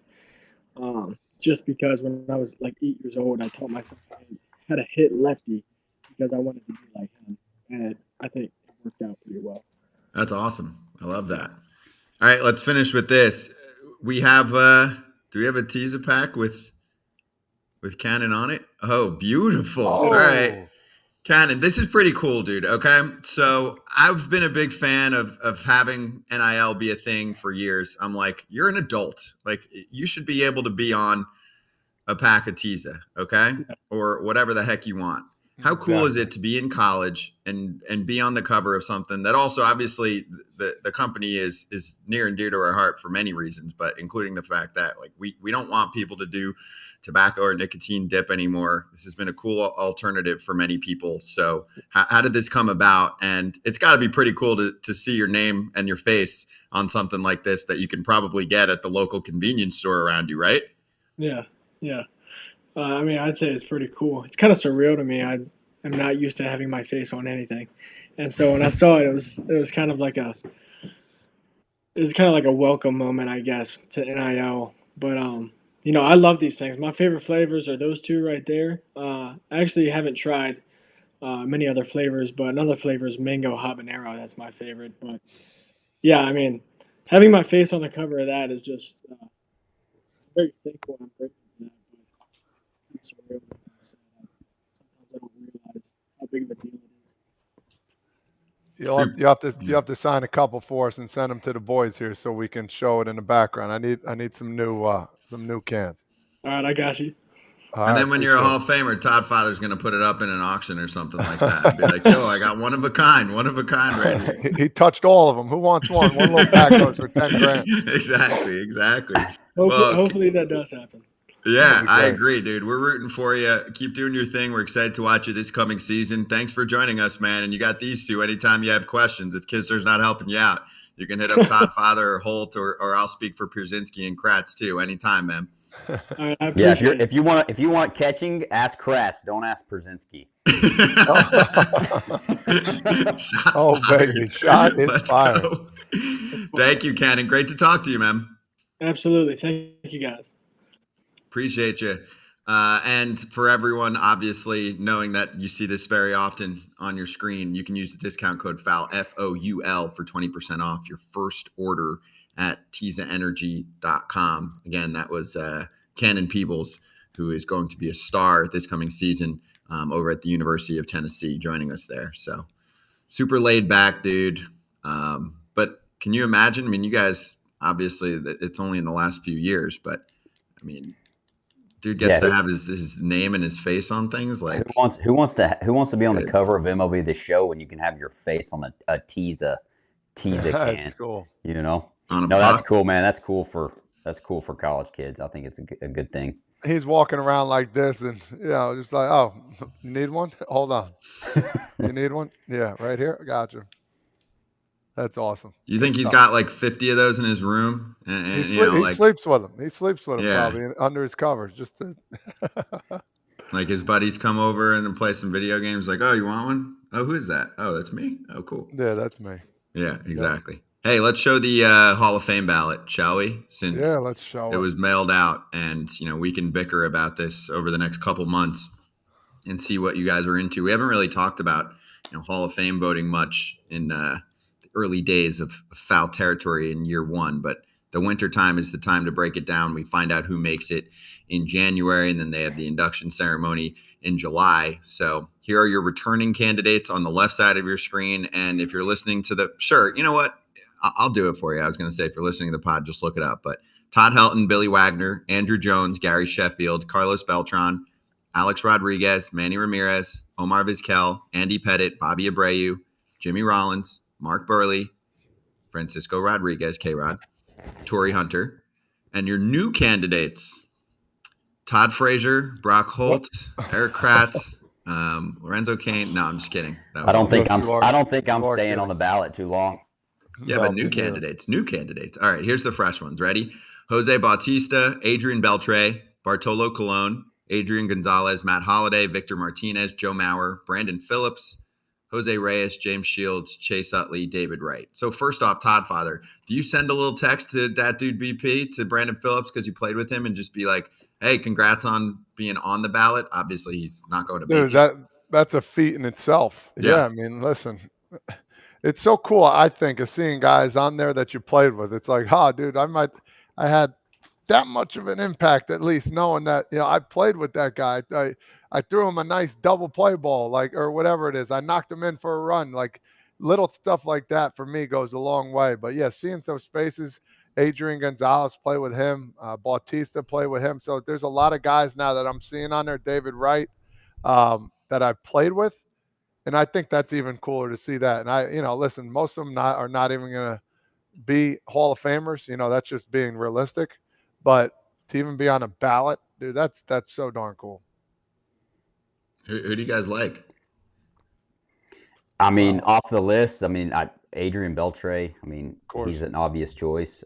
Just because when I was like 8 years old, I taught myself how to hit lefty because I wanted to be like him. And I think it worked out pretty well. That's awesome. I love that. All right, let's finish with this. We have do we have a teaser pack with Cannon on it? Oh, beautiful. All right. Cannon, this is pretty cool, dude. Okay. So I've been a big fan of having NIL be a thing for years. I'm like, you're an adult. Like, you should be able to be on a pack of Teza, okay? Or whatever the heck you want. How cool is it to be in college and be on the cover of something that also obviously the company is near and dear to our heart for many reasons, but including the fact that like we don't want people to do tobacco or nicotine dip anymore. This has been a cool alternative for many people. So how did this come about? And it's got to be pretty cool to see your name and your face on something like this that you can probably get at the local convenience store around you, right? Yeah. I mean, I'd say it's pretty cool. It's kind of surreal to me. I am not used to having my face on anything, and so when I saw it, it was kind of like a welcome moment, I guess, to NIL. But I love these things. My favorite flavors are those two right there. I actually haven't tried many other flavors, but another flavor is mango habanero. That's my favorite. But yeah, I mean, having my face on the cover of that is just very thankful and grateful for that. But it's surreal. Sometimes I don't realize how big of a deal it is. You have to sign a couple for us and send them to the boys here so we can show it in the background. I need some new cans. All right, I got you. And then when you're a Hall of Famer, Todd Father's going to put it up in an auction or something like that. Be like, yo, I got one of a kind right here. He touched all of them. Who wants one? One little pack goes for 10 grand. Exactly. Hopefully that does happen. Yeah, I agree, dude. We're rooting for you. Keep doing your thing. We're excited to watch you this coming season. Thanks for joining us, man. And you got these two. Anytime you have questions, if Kisner's not helping you out, You can hit up Todd Father or Holt, or I'll speak for Pierzynski and Kratz too. Anytime, man. All right, I Yeah, appreciate it. if you want catching, ask Kratz. Don't ask Pierzynski. Shots Oh, fired. baby. Shot is Let's fired. go. Thank you, Cannon. Great to talk to you, man. Absolutely. Thank you, guys. Appreciate you. And for everyone, obviously, knowing that you see this very often on your screen, you can use the discount code FOUL, FOUL, for 20% off your first order at TizaEnergy.com. Again, that was Cannon Peebles, who is going to be a star this coming season over at the University of Tennessee, joining us there. So super laid back, dude. But can you imagine? I mean, you guys, obviously, it's only in the last few years, but I mean, dude gets to have his name and his face on things. Like, who wants to be on the cover of MLB The Show when you can have your face on a Tiza can? That's cool. You know, on a no, puck. that's cool, man. That's cool for college kids. I think it's a good thing. He's walking around like this, and just like, oh, you need one? Hold on, you need one? Yeah, right here. I got you. That's awesome. You think he's got like 50 of those in his room? And He like, sleeps with them. He sleeps with them Yeah. probably under his covers. Just to like his buddies come over and then play some video games. Like, oh, you want one? Oh, who is that? Oh, that's me. Oh, cool. yeah, that's me. Yeah, exactly. Hey, let's show the Hall of Fame ballot, shall we? Since Yeah, let's show it was mailed out, and we can bicker about this over the next couple months and see what you guys are into. We haven't really talked about Hall of Fame voting much in the early days of foul territory in year one, but the winter time is the time to break it down. We find out who makes it in January, and then they have the induction ceremony in July. So here are your returning candidates on the left side of your screen. And if you're listening to you know what? I'll do it for you. I was going to say, if you're listening to the pod, just look it up. But Todd Helton, Billy Wagner, Andrew Jones, Gary Sheffield, Carlos Beltran, Alex Rodriguez, Manny Ramirez, Omar Vizquel, Andy Pettit, Bobby Abreu, Jimmy Rollins, Mark Burley, Francisco Rodriguez, K-Rod, Torrey Hunter, and your new candidates, Todd Frazier, Brock Holt, Eric Kratz, Lorenzo Cain. No, I'm just kidding. I don't think I'm staying kidding. on the ballot too long. Yeah, but new candidates. All right, here's the fresh ones. Ready? Jose Bautista, Adrian Beltre, Bartolo Colon, Adrian Gonzalez, Matt Holliday, Victor Martinez, Joe Mauer, Brandon Phillips, Jose Reyes, James Shields, Chase Utley, David Wright. So first off, Todd Father, do you send a little text to that dude BP, to Brandon Phillips, because you played with him, and just be like, hey, congrats on being on the ballot? Obviously, he's not going to be. Dude, that's a feat in itself. Yeah, I mean, listen, it's so cool, I think, of seeing guys on there that you played with. It's like, dude, I had that much of an impact, at least knowing that, I played with that guy. I threw him a nice double play ball, or whatever it is. I knocked him in for a run. Like, little stuff like that for me goes a long way. But yeah, seeing those faces, Adrian Gonzalez play with him, Bautista play with him. So there's a lot of guys now that I'm seeing on there, David Wright, that I've played with. And I think that's even cooler to see that. And listen, most of them are not even going to be Hall of Famers. That's just being realistic. But to even be on a ballot, dude, that's so darn cool. Who do you guys like? I mean, off the list, Adrian Beltre, he's an obvious choice.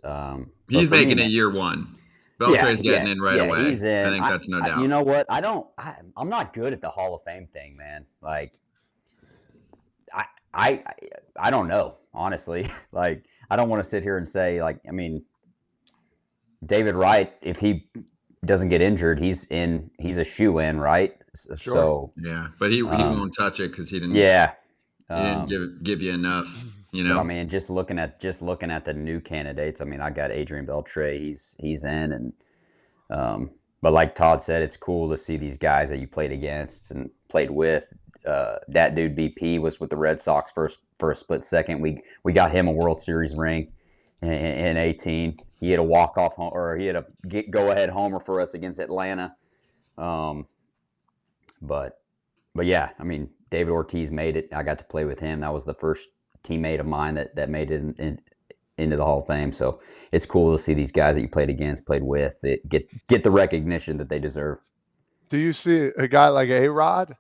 He's making it year one. Beltre's getting in right away. He's in. I think that's no doubt. You know what? I'm not good at the Hall of Fame thing, man. Like, I don't know, honestly. Like, I don't want to sit here and say, David Wright, if he doesn't get injured, he's a shoe-in, right? Sure. So yeah, but he won't touch it because he didn't. Yeah, he didn't give you enough. But, just looking at the new candidates, I got Adrian Beltre. He's in, and but like Todd said, it's cool to see these guys that you played against and played with. That dude BP was with the Red Sox for a split second. We got him a World Series ring in 18. He had a walk-off or he had a go-ahead homer for us against Atlanta. But yeah, David Ortiz made it. I got to play with him. That was the first teammate of mine that made it into the Hall of Fame. So it's cool to see these guys that you played against, played with, get the recognition that they deserve. Do you see a guy like A-Rod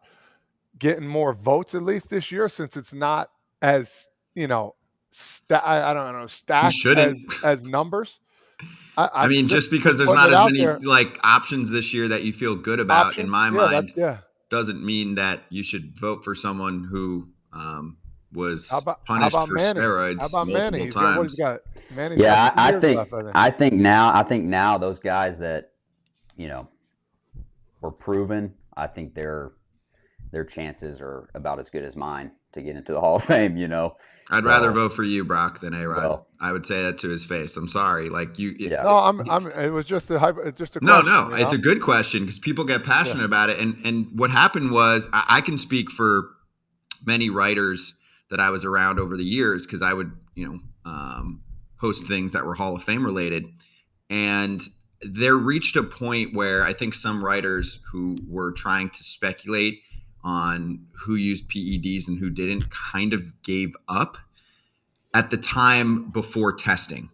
getting more votes at least this year, since it's not as, I don't know, stacked shouldn't. as numbers. I mean, just because there's putting not it as out many there, like options this year that you feel good about, in options. my Yeah, mind, yeah. doesn't mean that you should vote for someone who How was how punished about for Manny? How steroids about Manny? multiple He's got what he's times. got. Manny's Yeah, got 2 years left, I think. I think now those guys that, you know, were proven, I think their chances are about as good as mine to get into the Hall of Fame, you know. I'd rather vote for you, Brock, than A-Rod. Well, I would say that to his face. I'm sorry. Like yeah. No, I'm. It was just a question. No, you it's know? a good question because people get passionate about it. And what happened was, I can speak for many writers that I was around over the years because I would, host things that were Hall of Fame related. And there reached a point where I think some writers who were trying to speculate on who used PEDs and who didn't kind of gave up at the time before testing.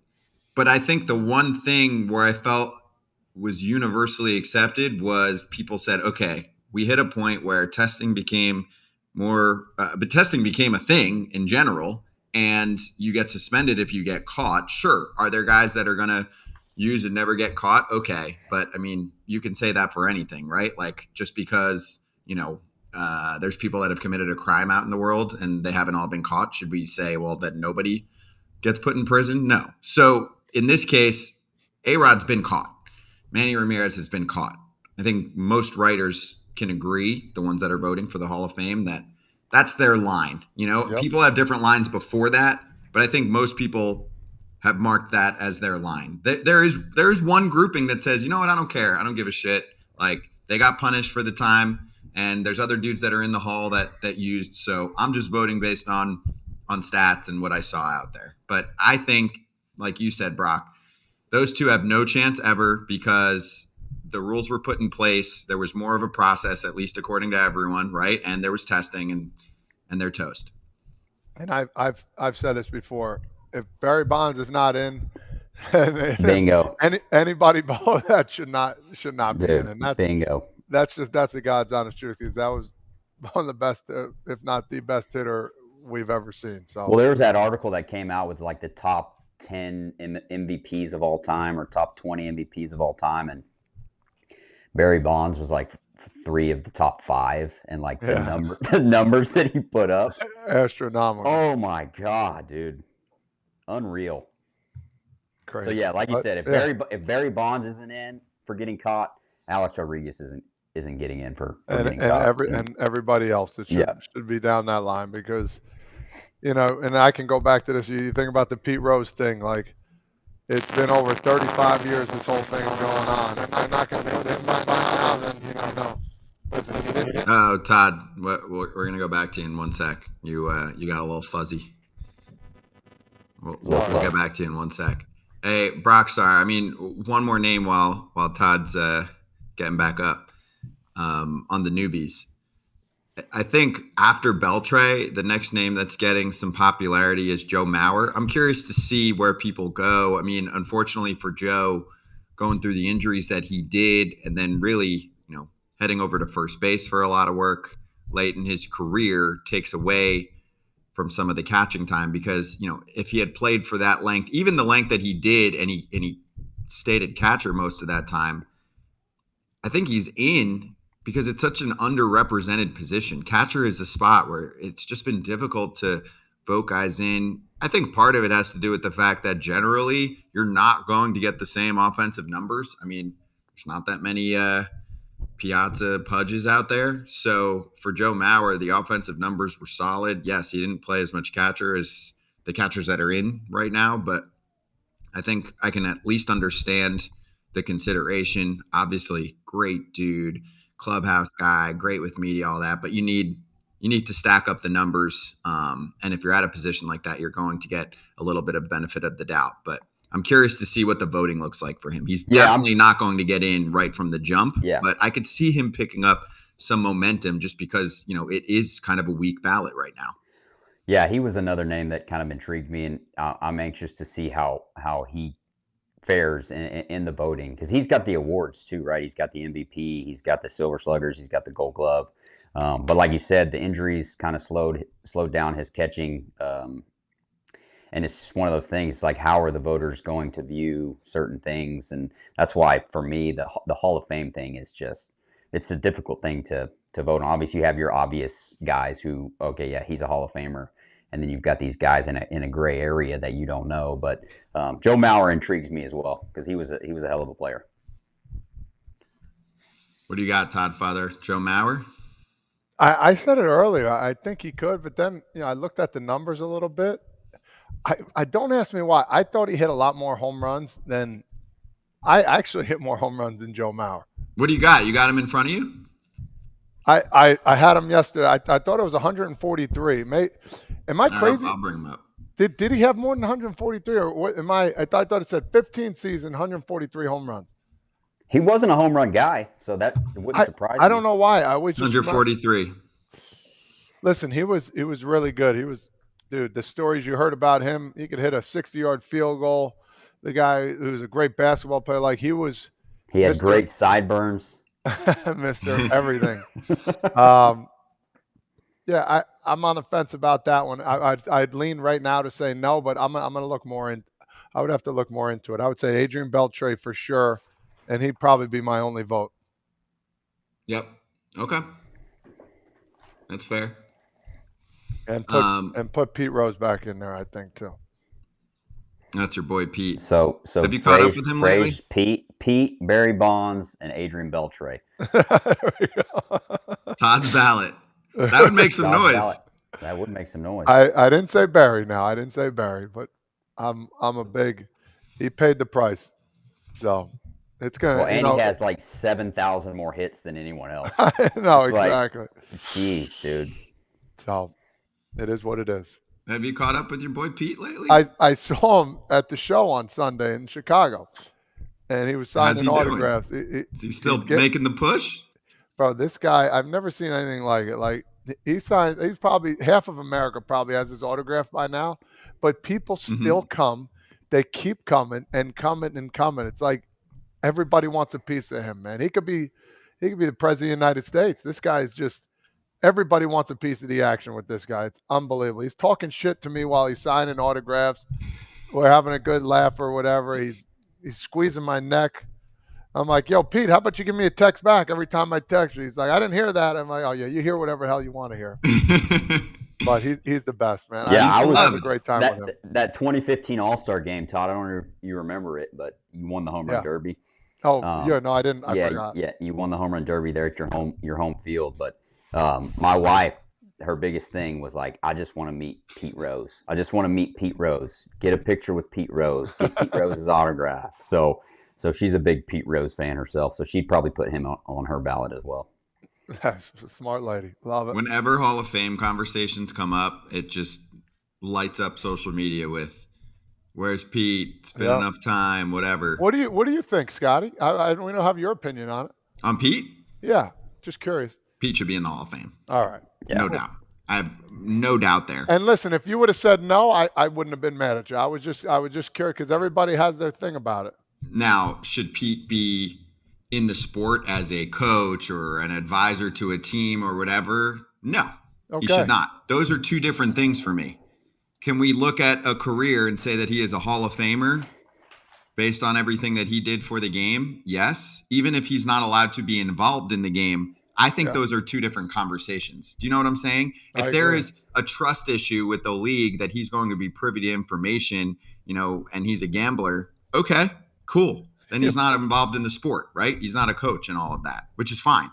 But I think the one thing where I felt was universally accepted was people said, okay, we hit a point where testing became but testing became a thing in general, and you get suspended if you get caught. Sure. Are there guys that are going to use and never get caught? Okay. But I mean, you can say that for anything, right? Like just because, there's people that have committed a crime out in the world and they haven't all been caught. Should we say, well, that nobody gets put in prison? No. So in this case, A-Rod's been caught. Manny Ramirez has been caught. I think most writers can agree, the ones that are voting for the Hall of Fame, that that's their line. Yep. People have different lines before that, but I think most people have marked that as their line. There is one grouping that says, you know what, I don't care. I don't give a shit. Like, they got punished for the time, and there's other dudes that are in the Hall that used, so I'm just voting based on stats and what I saw out there. But I think, like you said, Brock, those two have no chance ever because the rules were put in place. There was more of a process, at least according to everyone, right? And there was testing, and they're toast. And I've said this before. If Barry Bonds is not in, bingo. Anybody below that should not be in. And that's bingo. That's the God's honest truth. Is that was one of the best, if not the best hitter we've ever seen. So well, there was that article that came out with like the top 10 MVPs of all time or top 20 MVPs of all time, and Barry Bonds was like 3 of the top 5, and like the numbers that he put up, astronomical. Oh my God, dude, unreal. Crazy. So yeah, like you said, if Barry Bonds isn't in for getting caught, Alex Rodriguez isn't getting in for getting caught. And everybody else that should be down that line because, and I can go back to this. You think about the Pete Rose thing, like it's been over 35 years this whole thing is going on, and I'm not going to put it by now. Then listen. Oh, Todd, we're going to go back to you in 1 sec. You got a little fuzzy. We'll get back to you in 1 sec. Hey, Brockstar. I mean, one more name while Todd's getting back up on the newbies. I think after Beltre, the next name that's getting some popularity is Joe Mauer. I'm curious to see where people go. I mean, unfortunately for Joe, going through the injuries that he did, and then really, heading over to first base for a lot of work late in his career takes away from some of the catching time because, if he had played for that length, even the length that he did, and he stayed at catcher most of that time, I think he's in because it's such an underrepresented position. Catcher is a spot where it's just been difficult to vote guys in. I think part of it has to do with the fact that generally you're not going to get the same offensive numbers. I mean, there's not that many Piazza Pudges out there. So for Joe Mauer, the offensive numbers were solid. Yes, he didn't play as much catcher as the catchers that are in right now, but I think I can at least understand the consideration. Obviously, great dude, clubhouse guy, great with media, all that, but you need to stack up the numbers. And if you're at a position like that, you're going to get a little bit of benefit of the doubt. But I'm curious to see what the voting looks like for him. He's definitely not going to get in right from the jump, but I could see him picking up some momentum just because, it is kind of a weak ballot right now. Yeah, he was another name that kind of intrigued me, and I'm anxious to see how he fares in the voting because he's got the awards too, right? He's got the MVP, he's got the Silver Sluggers, he's got the Gold Glove. But like you said, the injuries kind of slowed down his catching And it's just one of those things, like how are the voters going to view certain things? And that's why for me, the Hall of Fame thing is just, it's a difficult thing to vote on. Obviously you have your obvious guys who, okay, yeah, he's a Hall of Famer. And then you've got these guys in a gray area that you don't know. But Joe Mauer intrigues me as well because he was a hell of a player. What do you got, Todd Father? Joe Mauer? I said it earlier. I think he could, but then I looked at the numbers a little bit. I don't ask me why. I thought he hit a lot more home runs than I actually hit more home runs than Joe Mauer. What do you got? You got him in front of you? I had him yesterday. I thought it was 143. Am I crazy? I'll bring him up. Did he have more than 143 or what? I thought it said 15 season, 143 home runs. He wasn't a home run guy, so that wouldn't surprise me. I don't know why. I was just 143. Listen, he was really good. He was, dude, the stories you heard about him, he could hit a 60-yard field goal. The guy who was a great basketball player, like he had great sideburns. Mr. Everything. Yeah, I'm on the fence about that one. I'd lean right now to say no, but I'm gonna look more in. I would have to look more into it. I would say Adrian Beltre for sure, and he'd probably be my only vote. Yep. Okay. That's fair. And put Pete Rose back in there, I think too. That's your boy Pete. So have you caught up with him lately? Pete, Barry Bonds, and Adrian Beltre. Todd's ballot. That would make some noise. Ballot. That would make some noise. I didn't say Barry. Now I didn't say Barry, but I'm a big. He paid the price, so it's gonna. Well, and he has like 7,000 more hits than anyone else. No, exactly. Jeez, dude. So it is what it is. Have you caught up with your boy Pete lately? I saw him at the show on Sunday in Chicago, and he was signing autographs. Is he still making the push? Bro, this guy, I've never seen anything like it. Like he's probably half of America probably has his autograph by now, but people still come. They keep coming and coming and coming. It's like everybody wants a piece of him, man. He could be the president of the United States. This guy is just. Everybody wants a piece of the action with this guy. It's unbelievable. He's talking shit to me while he's signing autographs. We're having a good laugh or whatever. He's squeezing my neck. I'm like, yo, Pete, how about you give me a text back every time I text you? He's like, I didn't hear that. I'm like, oh, yeah, you hear whatever hell you want to hear. But he's the best, man. Yeah, I was having a great time with him. That 2015 All-Star game, Todd, I don't know if you remember it, but you won the home run derby. Oh, yeah, no, I didn't. I forgot. Yeah, you won the home run derby there at your home field, but my wife, her biggest thing was like, I just want to meet Pete Rose. I just want to meet Pete Rose. Get a picture with Pete Rose. Get Pete Rose's autograph. So she's a big Pete Rose fan herself. So she'd probably put him on her ballot as well. That's a smart lady. Love it. Whenever Hall of Fame conversations come up, it just lights up social media with, where's Pete? It's been enough time, whatever. What do you think, Scotty? I don't have your opinion on it. On Pete? Yeah, just curious. Pete should be in the Hall of Fame. All right. Yeah. No doubt. I have no doubt there. And listen, if you would have said no, I wouldn't have been mad at you. I was just curious because everybody has their thing about it. Now, should Pete be in the sport as a coach or an advisor to a team or whatever? No, He should not. Those are two different things for me. Can we look at a career and say that he is a Hall of Famer based on everything that he did for the game? Yes. Even if he's not allowed to be involved in the game, I think those are two different conversations. Do you know what I'm saying? If there is a trust issue with the league that he's going to be privy to information, and he's a gambler, okay, cool. Then he's not involved in the sport, right? He's not a coach and all of that, which is fine.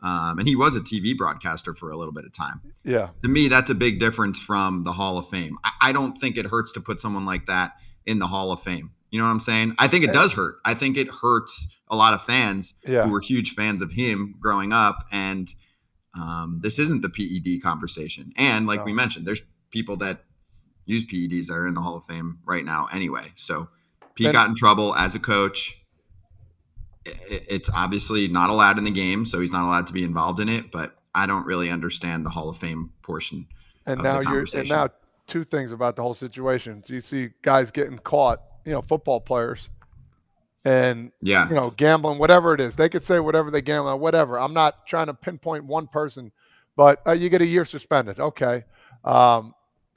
And he was a TV broadcaster for a little bit of time. Yeah. To me, that's a big difference from the Hall of Fame. I don't think it hurts to put someone like that in the Hall of Fame. You know what I'm saying? I think it does hurt. I think it hurts a lot of fans who were huge fans of him growing up. And this isn't the PED conversation. And like we mentioned, there's people that use PEDs that are in the Hall of Fame right now anyway. So Pete got in trouble as a coach. It's obviously not allowed in the game, so he's not allowed to be involved in it. But I don't really understand the Hall of Fame portion of the conversation. And now two things about the whole situation. So you see guys getting caught, football players, and gambling, whatever it is. They could say whatever they gamble on, whatever. I'm not trying to pinpoint one person, but you get a year suspended. Okay.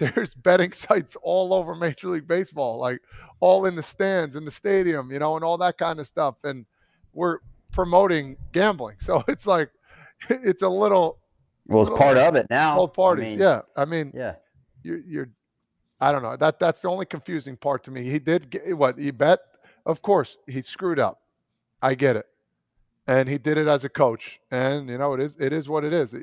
there's betting sites all over Major League Baseball, like all in the stands, in the stadium, and all that kind of stuff. And we're promoting gambling. So it's like, it's a little. Well, it's part of it now. Both parties. Yeah. You're I don't know. That's the only confusing part to me. He did get what he bet. Of course, he screwed up. I get it. And he did it as a coach. And it is what it is.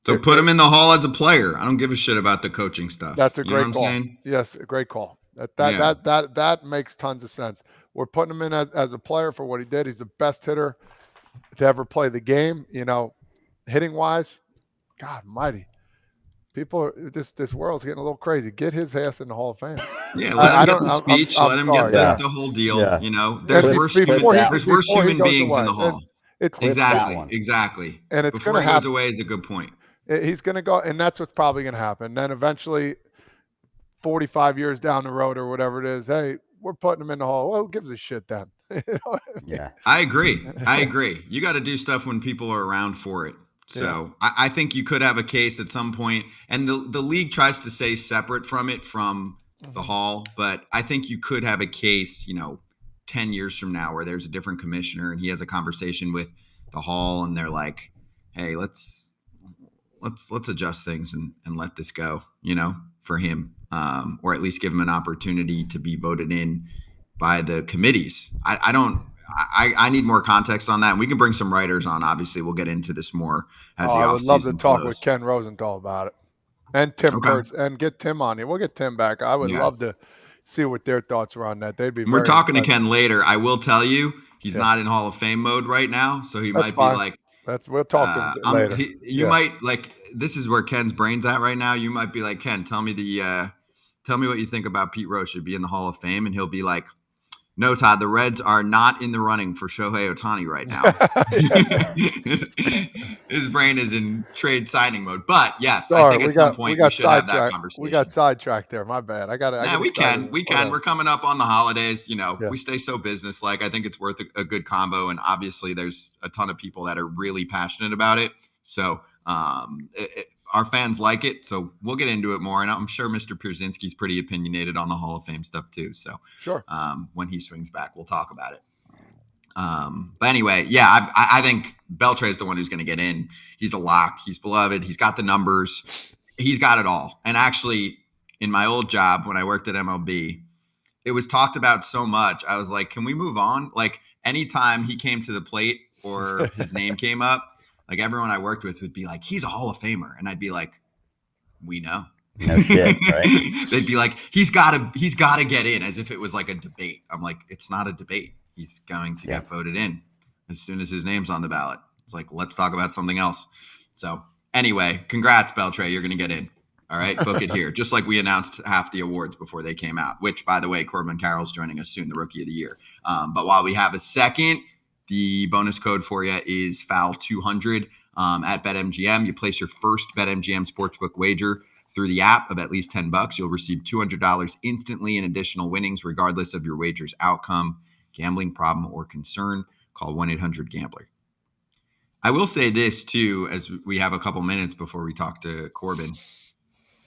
So put him in the hall as a player. I don't give a shit about the coaching stuff. That's a You know great what call. I'm saying? Yes, a great call. That makes tons of sense. We're putting him in as a player for what he did. He's the best hitter to ever play the game. Hitting wise, God Almighty. People, this world's getting a little crazy. Get his ass in the Hall of Fame. Yeah, let him get the speech. Let him get the whole deal. Yeah. There's worse human beings in the Hall. It's Exactly. And it's before going to he happen. goes away is a good point. He's going to go, and that's what's probably going to happen. Then eventually, 45 years down the road or whatever it is, hey, we're putting him in the Hall. Well, who gives a shit then? Yeah. I agree. You got to do stuff when people are around for it. So I think you could have a case at some point, and the league tries to stay separate from it from the Hall, but I think you could have a case, 10 years from now where there's a different commissioner and he has a conversation with the Hall and they're like, hey, let's adjust things and let this go, for him, or at least give him an opportunity to be voted in by the committees. I need more context on that. And we can bring some writers on. Obviously, we'll get into this more as the offseason I would love to talk flows. with Ken Rosenthal about it, and Tim Kurtz, and get Tim on here. We'll get Tim back. I would love to see what their thoughts were on that. They'd be. We're talking to Ken later. I will tell you, he's not in Hall of Fame mode right now, so he might be like. We'll talk to him later. You might this is where Ken's brain's at right now. You might be like, Ken, tell me what you think about Pete Rose should be in the Hall of Fame, and he'll be like, no, Todd, the Reds are not in the running for Shohei Ohtani right now. His brain is in trade signing mode. But yes, I think at some point we should have that conversation. We got sidetracked there. My bad. We can. We're coming up on the holidays. We stay so business-like. I think it's worth a good combo. And obviously there's a ton of people that are really passionate about it. So our fans like it, so we'll get into it more. And I'm sure Mr. Pierzynski's pretty opinionated on the Hall of Fame stuff too. So sure, when he swings back, we'll talk about it. But anyway, I think Beltre is the one who's going to get in. He's a lock. He's beloved. He's got the numbers. He's got it all. And actually, in my old job when I worked at MLB, it was talked about so much. I was like, can we move on? Like anytime he came to the plate or his name came up, like everyone I worked with would be like, he's a Hall of Famer. And I'd be like, we know. No shit, right? They'd be like, he's gotta get in, as if it was like a debate. I'm like, it's not a debate. He's going to get voted in as soon as his name's on the ballot. It's like, let's talk about something else. So anyway, congrats, Beltre. You're going to get in. All right, book it here. Just like we announced half the awards before they came out, which, by the way, Corbin Carroll's joining us soon, the Rookie of the Year. But while we have a second, the bonus code for you is FOUL200 at BetMGM. You place your first BetMGM Sportsbook wager through the app of at least $10. You'll receive $200 instantly in additional winnings, regardless of your wager's outcome. Gambling problem or concern, call 1-800-GAMBLER. I will say this, too, as we have a couple minutes before we talk to Corbin.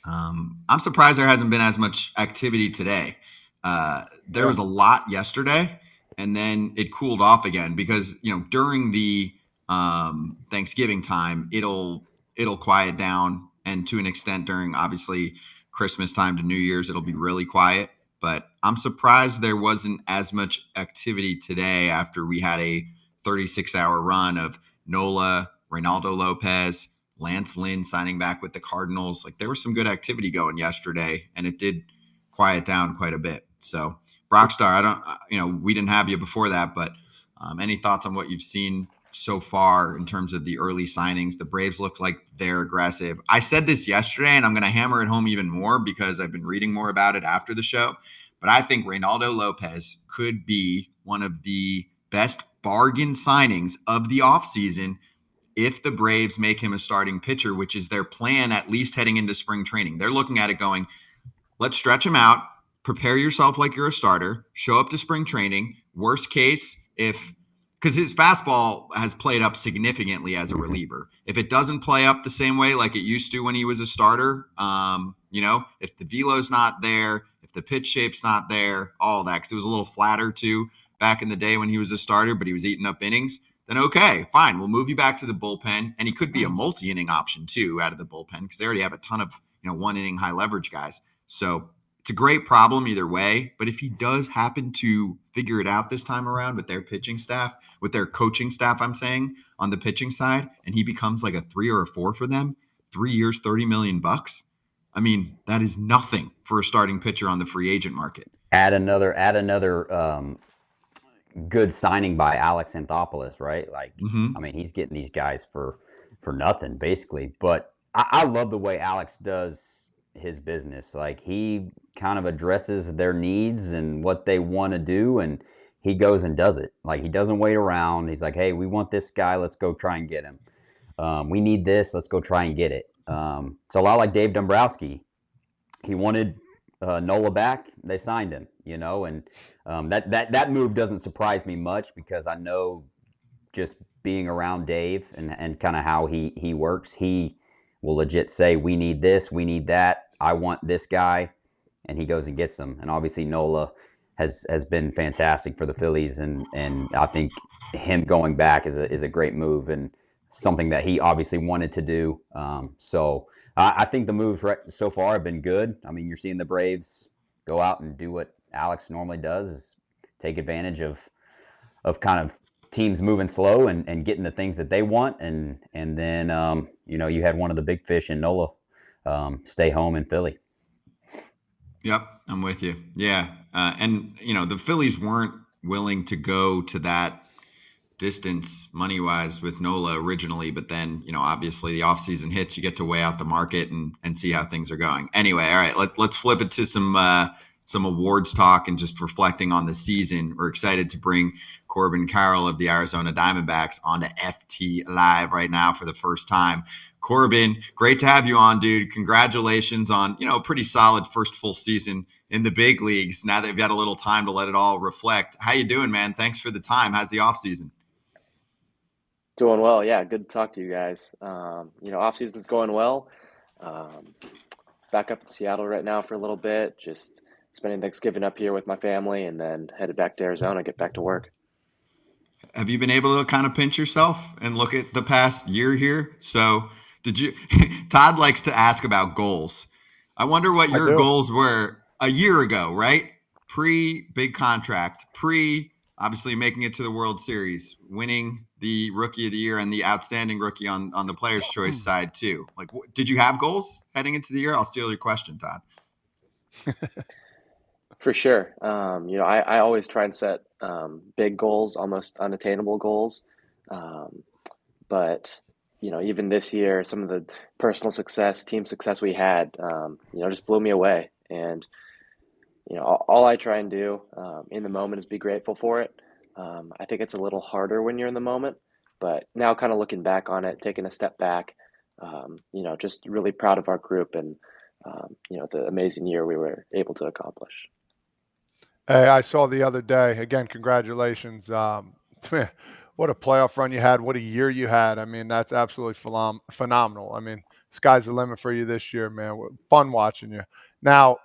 I'm surprised there hasn't been as much activity today. There was a lot yesterday. And then it cooled off again because, during the Thanksgiving time, it'll quiet down. And to an extent during, obviously, Christmas time to New Year's, it'll be really quiet. But I'm surprised there wasn't as much activity today after we had a 36-hour run of Nola, Reynaldo Lopez, Lance Lynn signing back with the Cardinals. Like there was some good activity going yesterday, and it did quiet down quite a bit. So Brockstar, we didn't have you before that, but any thoughts on what you've seen so far in terms of the early signings? The Braves look like they're aggressive. I said this yesterday, and I'm going to hammer it home even more because I've been reading more about it after the show. But I think Reynaldo Lopez could be one of the best bargain signings of the offseason if the Braves make him a starting pitcher, which is their plan, at least heading into spring training. They're looking at it going, let's stretch him out. Prepare yourself like you're a starter. Show up to spring training. Worst case, if because his fastball has played up significantly as a reliever. If it doesn't play up the same way like it used to when he was a starter, if the velo's not there, if the pitch shape's not there, all that, because it was a little flatter too back in the day when he was a starter, but he was eating up innings, then okay, fine. We'll move you back to the bullpen. And he could be a multi-inning option too out of the bullpen because they already have a ton of, 1-inning high leverage guys. So it's a great problem either way. But if he does happen to figure it out this time around with their pitching staff, with their coaching staff, I'm saying, on the pitching side, and he becomes like a 3 or a 4 for them, 3 years, $30 million. I mean, that is nothing for a starting pitcher on the free agent market. Add another good signing by Alex Anthopoulos, right? Like, I mean, he's getting these guys for nothing basically. But I love the way Alex does his business. Like, he kind of addresses their needs and what they want to do, and he goes and does it. Like, he doesn't wait around. He's like, hey, we want this guy. Let's go try and get him. We need this. Let's go try and get it. So a lot like Dave Dombrowski. He wanted Nola back. They signed him, and that move doesn't surprise me much because I know just being around Dave and kind of how he works, he will legit say, we need this, we need that, I want this guy, and he goes and gets them. And obviously Nola has been fantastic for the Phillies, and I think him going back is a great move and something that he obviously wanted to do. So I think the moves so far have been good. I mean, you're seeing the Braves go out and do what Alex normally does, is take advantage of kind of teams moving slow and getting the things that they want. And then, you had one of the big fish in Nola stay home in Philly. Yep, I'm with you. Yeah. And the Phillies weren't willing to go to that distance money-wise with Nola originally, but then, obviously the offseason hits, you get to weigh out the market and see how things are going. Anyway, all right, let's flip it to some awards talk and just reflecting on the season. We're excited to bring Corbin Carroll of the Arizona Diamondbacks onto FT Live right now for the first time. Corbin, great to have you on, dude. Congratulations on, a pretty solid first full season in the big leagues. Now that you've got a little time to let it all reflect. How you doing, man? Thanks for the time. How's the offseason? Doing well. Yeah, good to talk to you guys. Off season's going well. Back up in Seattle right now for a little bit, just spending Thanksgiving up here with my family, and then headed back to Arizona, get back to work. Have you been able to kind of pinch yourself and look at the past year here? So Todd likes to ask about goals. I wonder what your goals were a year ago, right? Pre-big contract, obviously making it to the World Series, winning the Rookie of the Year and the outstanding rookie on the Players' Choice side too. Like, did you have goals heading into the year? I'll steal your question, Todd. For sure. I always try and set big goals, almost unattainable goals. But even this year, some of the personal success, team success we had, just blew me away. And all I try and do in the moment is be grateful for it. I think it's a little harder when you're in the moment, but now kind of looking back on it, taking a step back, just really proud of our group and, the amazing year we were able to accomplish. Hey, I saw the other day, again, congratulations. What a playoff run you had. What a year you had. I mean, that's absolutely phenomenal. I mean, sky's the limit for you this year, man. Fun watching you. Now,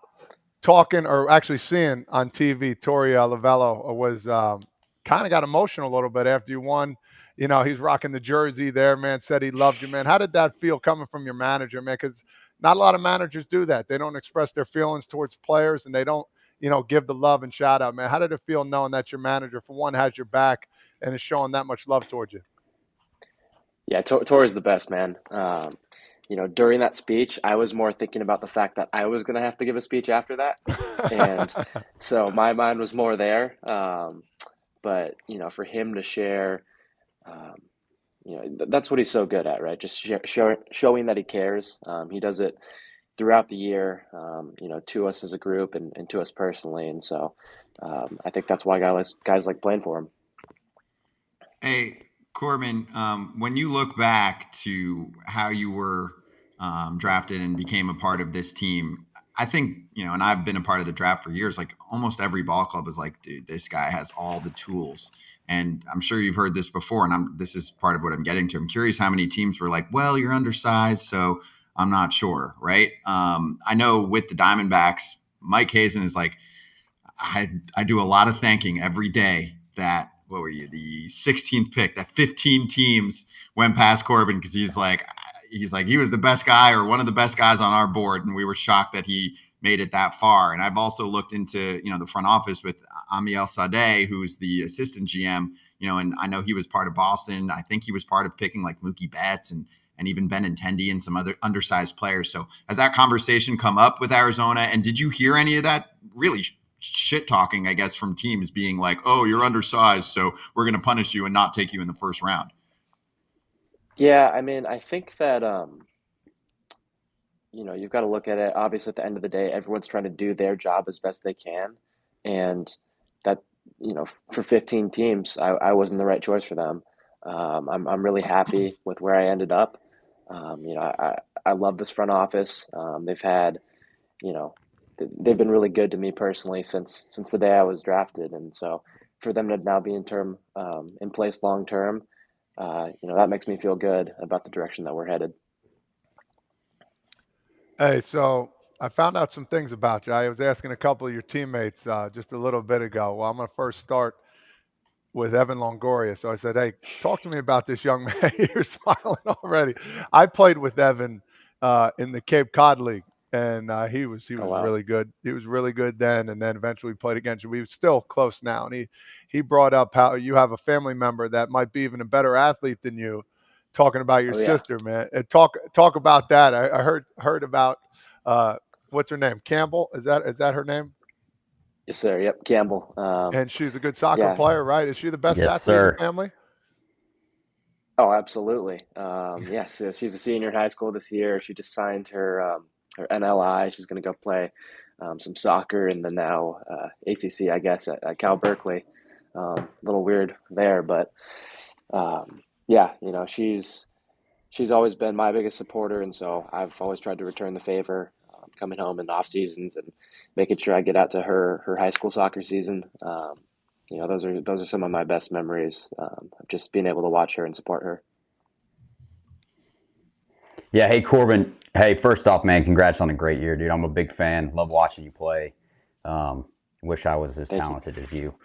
talking or actually seeing on TV, Torey Lavello was kind of got emotional a little bit after you won. He's rocking the jersey there, man, said he loved you, man. How did that feel coming from your manager, man? Because not a lot of managers do that. They don't express their feelings towards players, and they don't, give the love and shout out, man. How did it feel knowing that your manager, for one, has your back and is showing that much love towards you? Yeah, Torey's the best, man. During that speech, I was more thinking about the fact that I was going to have to give a speech after that. And so my mind was more there. But, for him to share, that's what he's so good at, right? Just showing that he cares. He does it throughout the year, to us as a group and to us personally. And so I think that's why guys like playing for him. Hey, Corbin, when you look back to how you were drafted and became a part of this team, I think, and I've been a part of the draft for years, like almost every ball club is like, dude, this guy has all the tools And I'm sure you've heard this before, and this is part of what I'm getting to. I'm curious how many teams were like, well, you're undersized, so I'm not sure, right? I know with the Diamondbacks, Mike Hazen is like, I do a lot of thanking every day that, what were you, the 16th pick, that 15 teams went past Corbin, because he was the best guy or one of the best guys on our board, and we were shocked that he made it that far. And I've also looked into, the front office with Amiel Sadeh, who's the assistant GM, and I know he was part of Boston. I think he was part of picking like Mookie Betts and even Benintendi and some other undersized players. So has that conversation come up with Arizona? And did you hear any of that really shit talking, I guess, from teams being like, oh, you're undersized, so we're going to punish you and not take you in the first round? Yeah, I mean, I think that you've got to look at it. Obviously, at the end of the day, everyone's trying to do their job as best they can, and that for 15 teams, I wasn't the right choice for them. I'm really happy with where I ended up. I love this front office. They've been really good to me personally since the day I was drafted, and so for them to now be in place long term, that makes me feel good about the direction that we're headed. Hey, so I found out some things about you. I was asking a couple of your teammates just a little bit ago. Well, I'm going to first start with Evan Longoria. So I said, hey, talk to me about this young man. You're smiling already. I played with Evan in the Cape Cod League, and he was Oh, wow. really good. He was really good then, and then eventually played against you. We were still close now, and he brought up how you have a family member that might be even a better athlete than you, talking about your Oh, yeah. sister, man. And talk about that. I heard about what's her name? Campbell? Is that her name? Yes, sir. Yep, Campbell. And she's a good soccer Yeah. player, right? Is she the best Yes, athlete in sir. the family? Oh, absolutely. So she's a senior in high school this year. She just signed her NLI. She's going to go play some soccer in the now ACC, I guess, at Cal Berkeley. A little weird there, but she's always been my biggest supporter, and so I've always tried to return the favor, coming home in off seasons and making sure I get out to her high school soccer season. Those are some of my best memories, of just being able to watch her and support her. Yeah. Hey, Corbin. Hey, first off, man, congrats on a great year, dude. I'm a big fan. Love watching you play. Wish I was as Thank you. talented as you.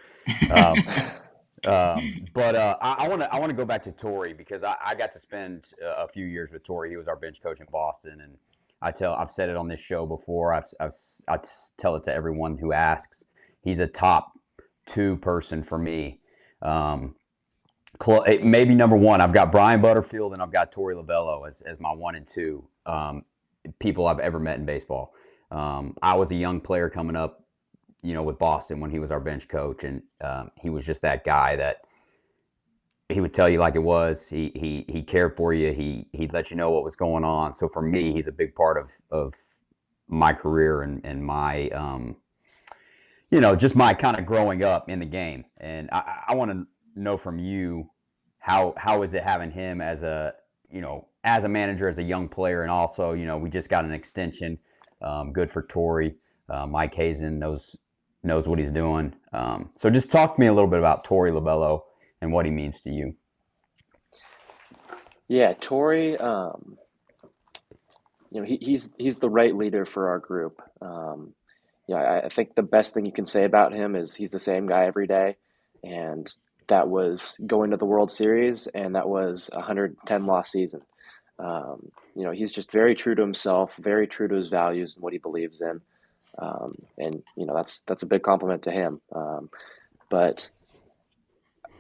But I want to go back to Torrey, because I got to spend a few years with Torrey. He was our bench coach in Boston, and I've said it on this show before. I tell it to everyone who asks. He's a top 2 person for me. Maybe number 1. I've got Brian Butterfield and I've got Torrey Lovello as my 1 and 2 people I've ever met in baseball. I was a young player coming up, with Boston when he was our bench coach, and he was just that guy that he would tell you like it was. He cared for you. He'd let you know what was going on. So for me, he's a big part of my career and my just my kind of growing up in the game. And I want to know from you, how is it having him as a manager, as a young player, and also we just got an extension, good for Torrey. Mike Hazen knows what he's doing. So just talk to me a little bit about Torrey Lovello and what he means to you. Yeah, Torrey. He's the right leader for our group. I think the best thing you can say about him is he's the same guy every day, and that was going to the World Series, and that was a 110 loss season. He's just very true to himself, very true to his values and what he believes in. And that's a big compliment to him. But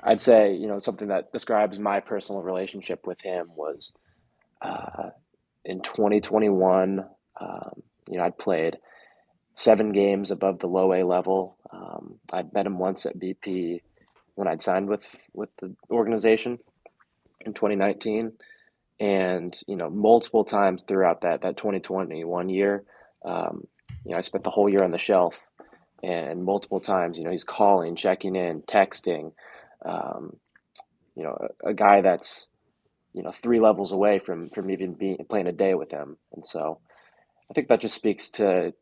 I'd say, something that describes my personal relationship with him was in 2021, I'd played 7 games above the low A level. I'd met him once at BP when I'd signed with the organization in 2019. And, multiple times throughout that 2021 year, I spent the whole year on the shelf, and multiple times, he's calling, checking in, texting, a guy that's, 3 levels away from even playing a day with him. And so I think that just speaks to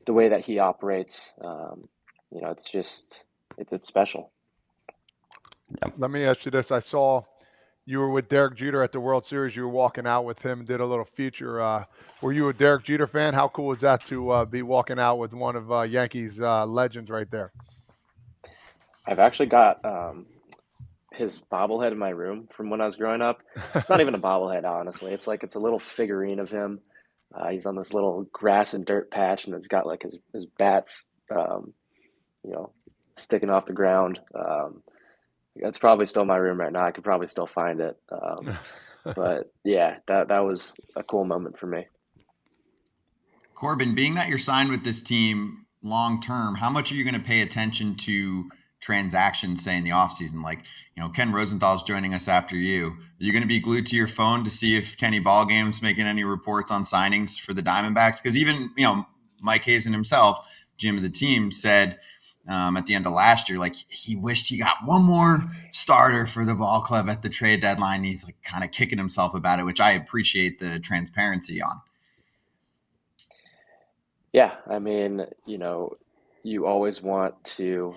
the way that he operates. It's special. Let me ask you this. I saw you were with Derek Jeter at the World Series. You were walking out with him and did a little feature. Were you a Derek Jeter fan? How cool was that to be walking out with one of Yankees legends right there? I've actually got his bobblehead in my room from when I was growing up. It's not even a bobblehead, honestly. It's a little figurine of him. He's on this little grass and dirt patch, and it's got like his bats, you know, sticking off the ground. It's probably still in my room right now. I could probably still find it. But yeah, that was a cool moment for me. Corbin, being that you're signed with this team long term, how much are you going to pay attention to transactions, say in the offseason? Like, Ken Rosenthal's joining us after you. Are you going to be glued to your phone to see if Kenny Ballgame's making any reports on signings for the Diamondbacks? Because even, Mike Hazen himself, GM of the team, said at the end of last year, like he wished he got one more starter for the ball club at the trade deadline. He's like kind of kicking himself about it, which I appreciate the transparency on. Yeah, I mean, you always want to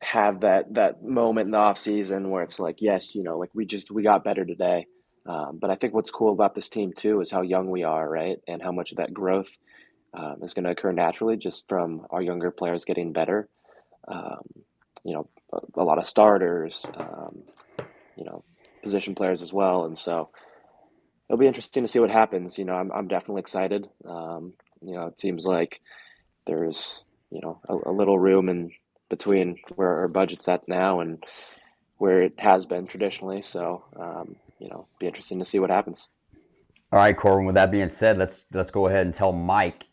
have that moment in the off season where it's like, yes, like we got better today. But I think what's cool about this team too is how young we are, right? And how much of that growth is going to occur naturally just from our younger players getting better. A lot of starters, position players as well. And so it'll be interesting to see what happens. I'm definitely excited. It seems like there's, a little room in between where our budget's at now and where it has been traditionally. So, be interesting to see what happens. All right, Corbin, with that being said, let's go ahead and tell Mike,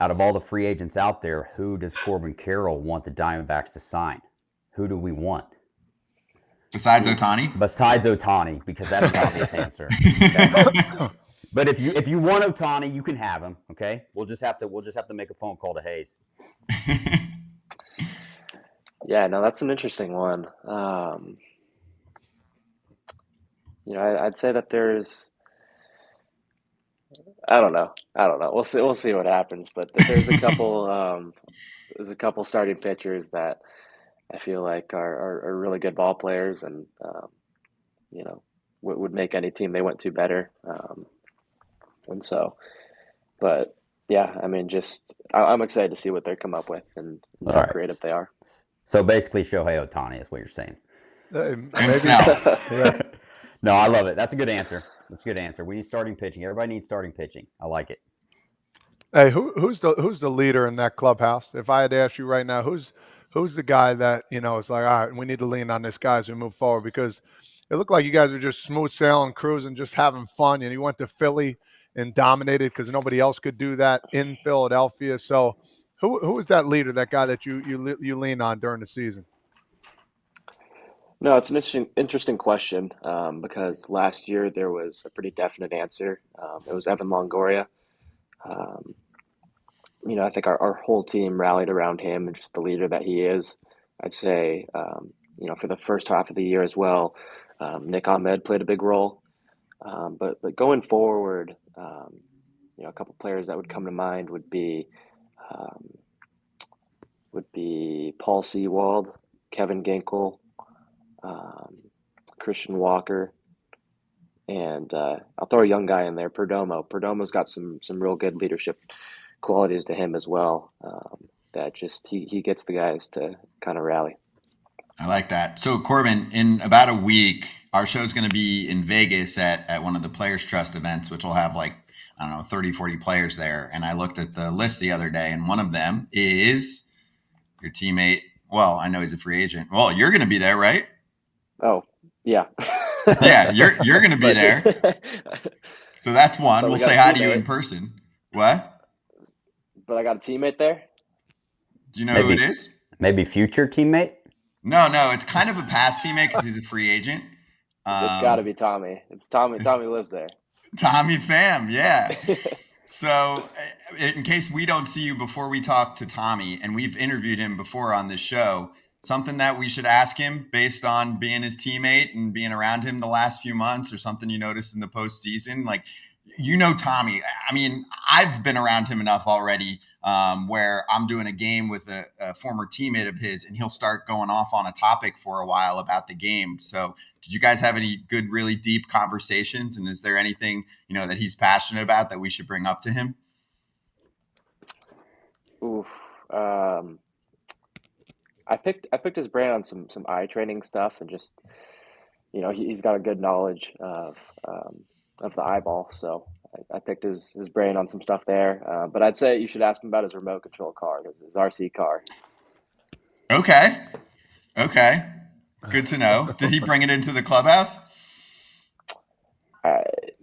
out of all the free agents out there, who does Corbin Carroll want the Diamondbacks to sign? Who do we want? Besides Ohtani? Besides Ohtani, because that's an obvious answer. Okay? But if you want Ohtani, you can have him. Okay, we'll just have to make a phone call to Hayes. Yeah, no, that's an interesting one. I'd say that there's. I don't know. We'll see what happens. But there's a couple starting pitchers that I feel like are really good ball players, and would make any team they went to better. And so, but yeah, I mean, I'm excited to see what they come up with and how creative they are. So basically, Shohei Ohtani is what you're saying. Maybe. Yeah. No, I love it. That's a good answer. We need starting pitching. Everybody needs starting pitching. I like it. Hey, who's the leader in that clubhouse? If I had to ask you right now, who's the guy that it's like, all right, we need to lean on this guy as we move forward, because it looked like you guys were just smooth sailing, cruising, just having fun. And you went to Philly and dominated because nobody else could do that in Philadelphia. So, who is that leader, that guy that you lean on during the season? No, it's an interesting question because last year there was a pretty definite answer. It was Evan Longoria. I think our whole team rallied around him and just the leader that he is. I'd say, for the first half of the year as well, Nick Ahmed played a big role. But going forward, a couple players that would come to mind would be Paul Sewald, Kevin Ginkel, Christian Walker, and I'll throw a young guy in there, Perdomo. Perdomo's got some real good leadership qualities to him as well. That just he gets the guys to kind of rally. I like that. So Corbin, in about a week, our show's going to be in Vegas at one of the Players Trust events, which will have 30, 40 players there. And I looked at the list the other day, and one of them is your teammate. Well, I know he's a free agent. Well, you're going to be there, right? Oh, yeah. Yeah, you're going to be there. So that's one. We'll say hi to you in person. What? But I got a teammate there. Do you know who it is? Maybe future teammate? No, it's kind of a past teammate because he's a free agent. It's got to be Tommy. It's Tommy. Tommy lives there. Tommy Pham, yeah. So in case we don't see you before we talk to Tommy, and we've interviewed him before on this show, something that we should ask him based on being his teammate and being around him the last few months, or something you noticed in the postseason, Tommy. I mean, I've been around him enough already. where I'm doing a game with a former teammate of his, and he'll start going off on a topic for a while about the game. So did you guys have any good, really deep conversations? And is there anything, that he's passionate about that we should bring up to him? Oof. I picked his brain on some eye training stuff, and just he's got a good knowledge of the eyeball, so I picked his brain on some stuff there. But I'd say you should ask him about his remote control car, his RC car. Okay, good to know. Did he bring it into the clubhouse?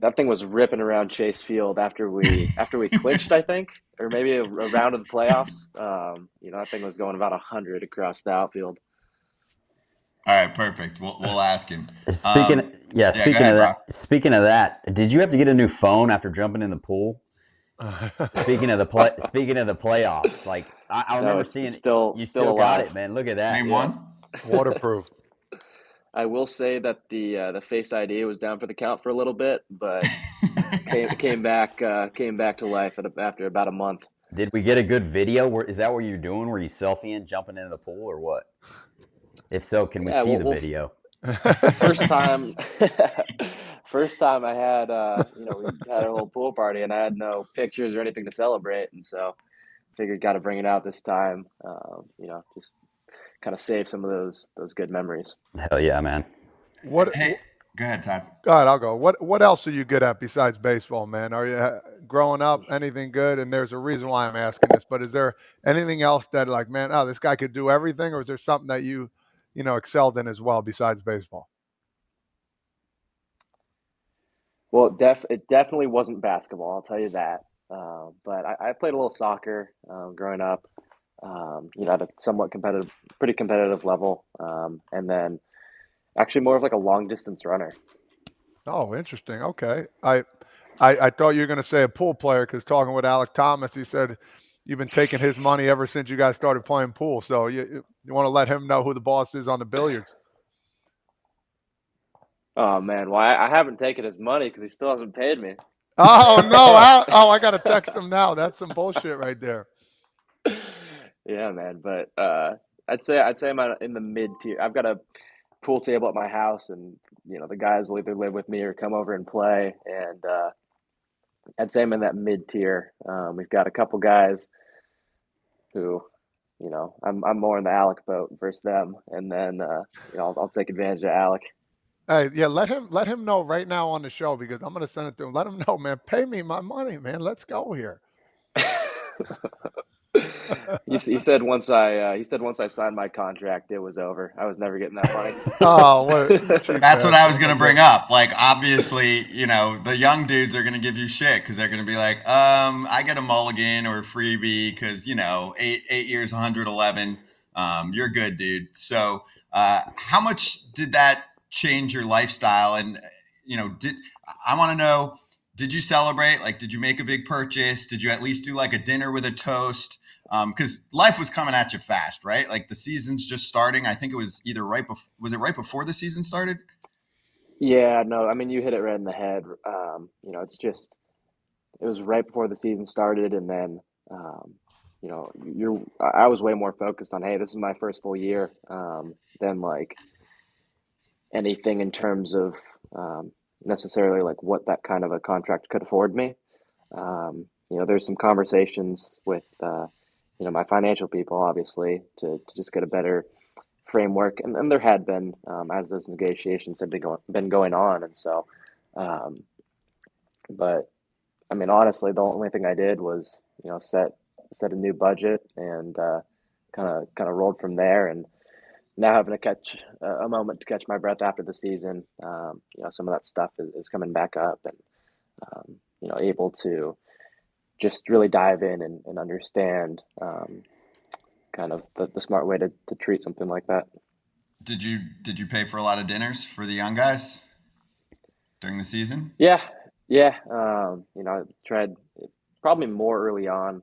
That thing was ripping around Chase Field after we clinched, I think, or maybe a round of the playoffs. That thing was going about 100 across the outfield. All right, perfect. We'll ask him. Speaking of Bro. that, did you have to get a new phone after jumping in the pool? Speaking of the playoffs, like I remember it's seeing still you still got alive. it, man. Look at that. Name one. Waterproof. I will say that the Face ID was down for the count for a little bit, but came back to life after about a month. Did we get a good video? Is that what you're doing? Were you selfieing, jumping into the pool, or what? If so, can we see the video? First time I had we had a little pool party, and I had no pictures or anything to celebrate, and so figured got to bring it out this time. Just kind of save some of those good memories. Hell yeah, man. Hey, go ahead, Todd. Go ahead, I'll go. What else are you good at besides baseball, man? Are you growing up anything good? And there's a reason why I'm asking this, but is there anything else that like, man, this guy could do everything, or is there something that you excelled in as well besides baseball? Well, it definitely wasn't basketball, I'll tell you that. But I played a little soccer growing up. At a somewhat pretty competitive level, and then actually more of like a long distance runner. Oh, interesting. Okay, I thought you were going to say a pool player, because talking with Alec Thomas, he said you've been taking his money ever since you guys started playing pool. So you want to let him know who the boss is on the billiards. Oh man, well I haven't taken his money because he still hasn't paid me. Oh no! I got to text him now. That's some bullshit right there. Yeah, man, but I'd say I'm in the mid tier. I've got a pool table at my house, and the guys will either live with me or come over and play. And I'd say I'm in that mid tier. We've got a couple guys who, I'm more in the Alec boat versus them, and then I'll take advantage of Alec. Hey, yeah, let him know right now on the show, because I'm going to send it to him. Let him know, man. Pay me my money, man. Let's go here. He said once I signed my contract, it was over. I was never getting that money. Oh, that's what I was going to bring up. Like, obviously, the young dudes are going to give you shit because they're going to be like, I get a mulligan or a freebie because 8 years, 111. You're good, dude. So, how much did that change your lifestyle? And I want to know, did you celebrate? Like, did you make a big purchase? Did you at least do like a dinner with a toast? Because life was coming at you fast, right? Like the season's just starting. I think it was either was it right before the season started? Yeah, no, I mean, you hit it right in the head. It was right before the season started, and then I was way more focused on, hey, this is my first full year, than like anything in terms of necessarily like what that kind of a contract could afford me. There's some conversations with my financial people, obviously, to just get a better framework, and there had been as those negotiations have been going on, and so but I mean, honestly, the only thing I did was set a new budget, and kind of rolled from there. And now having to catch a moment to catch my breath after the season, some of that stuff is coming back up, and able to just really dive in and understand kind of the smart way to treat something like that. Did you pay for a lot of dinners for the young guys during the season? Yeah. I tried probably more early on.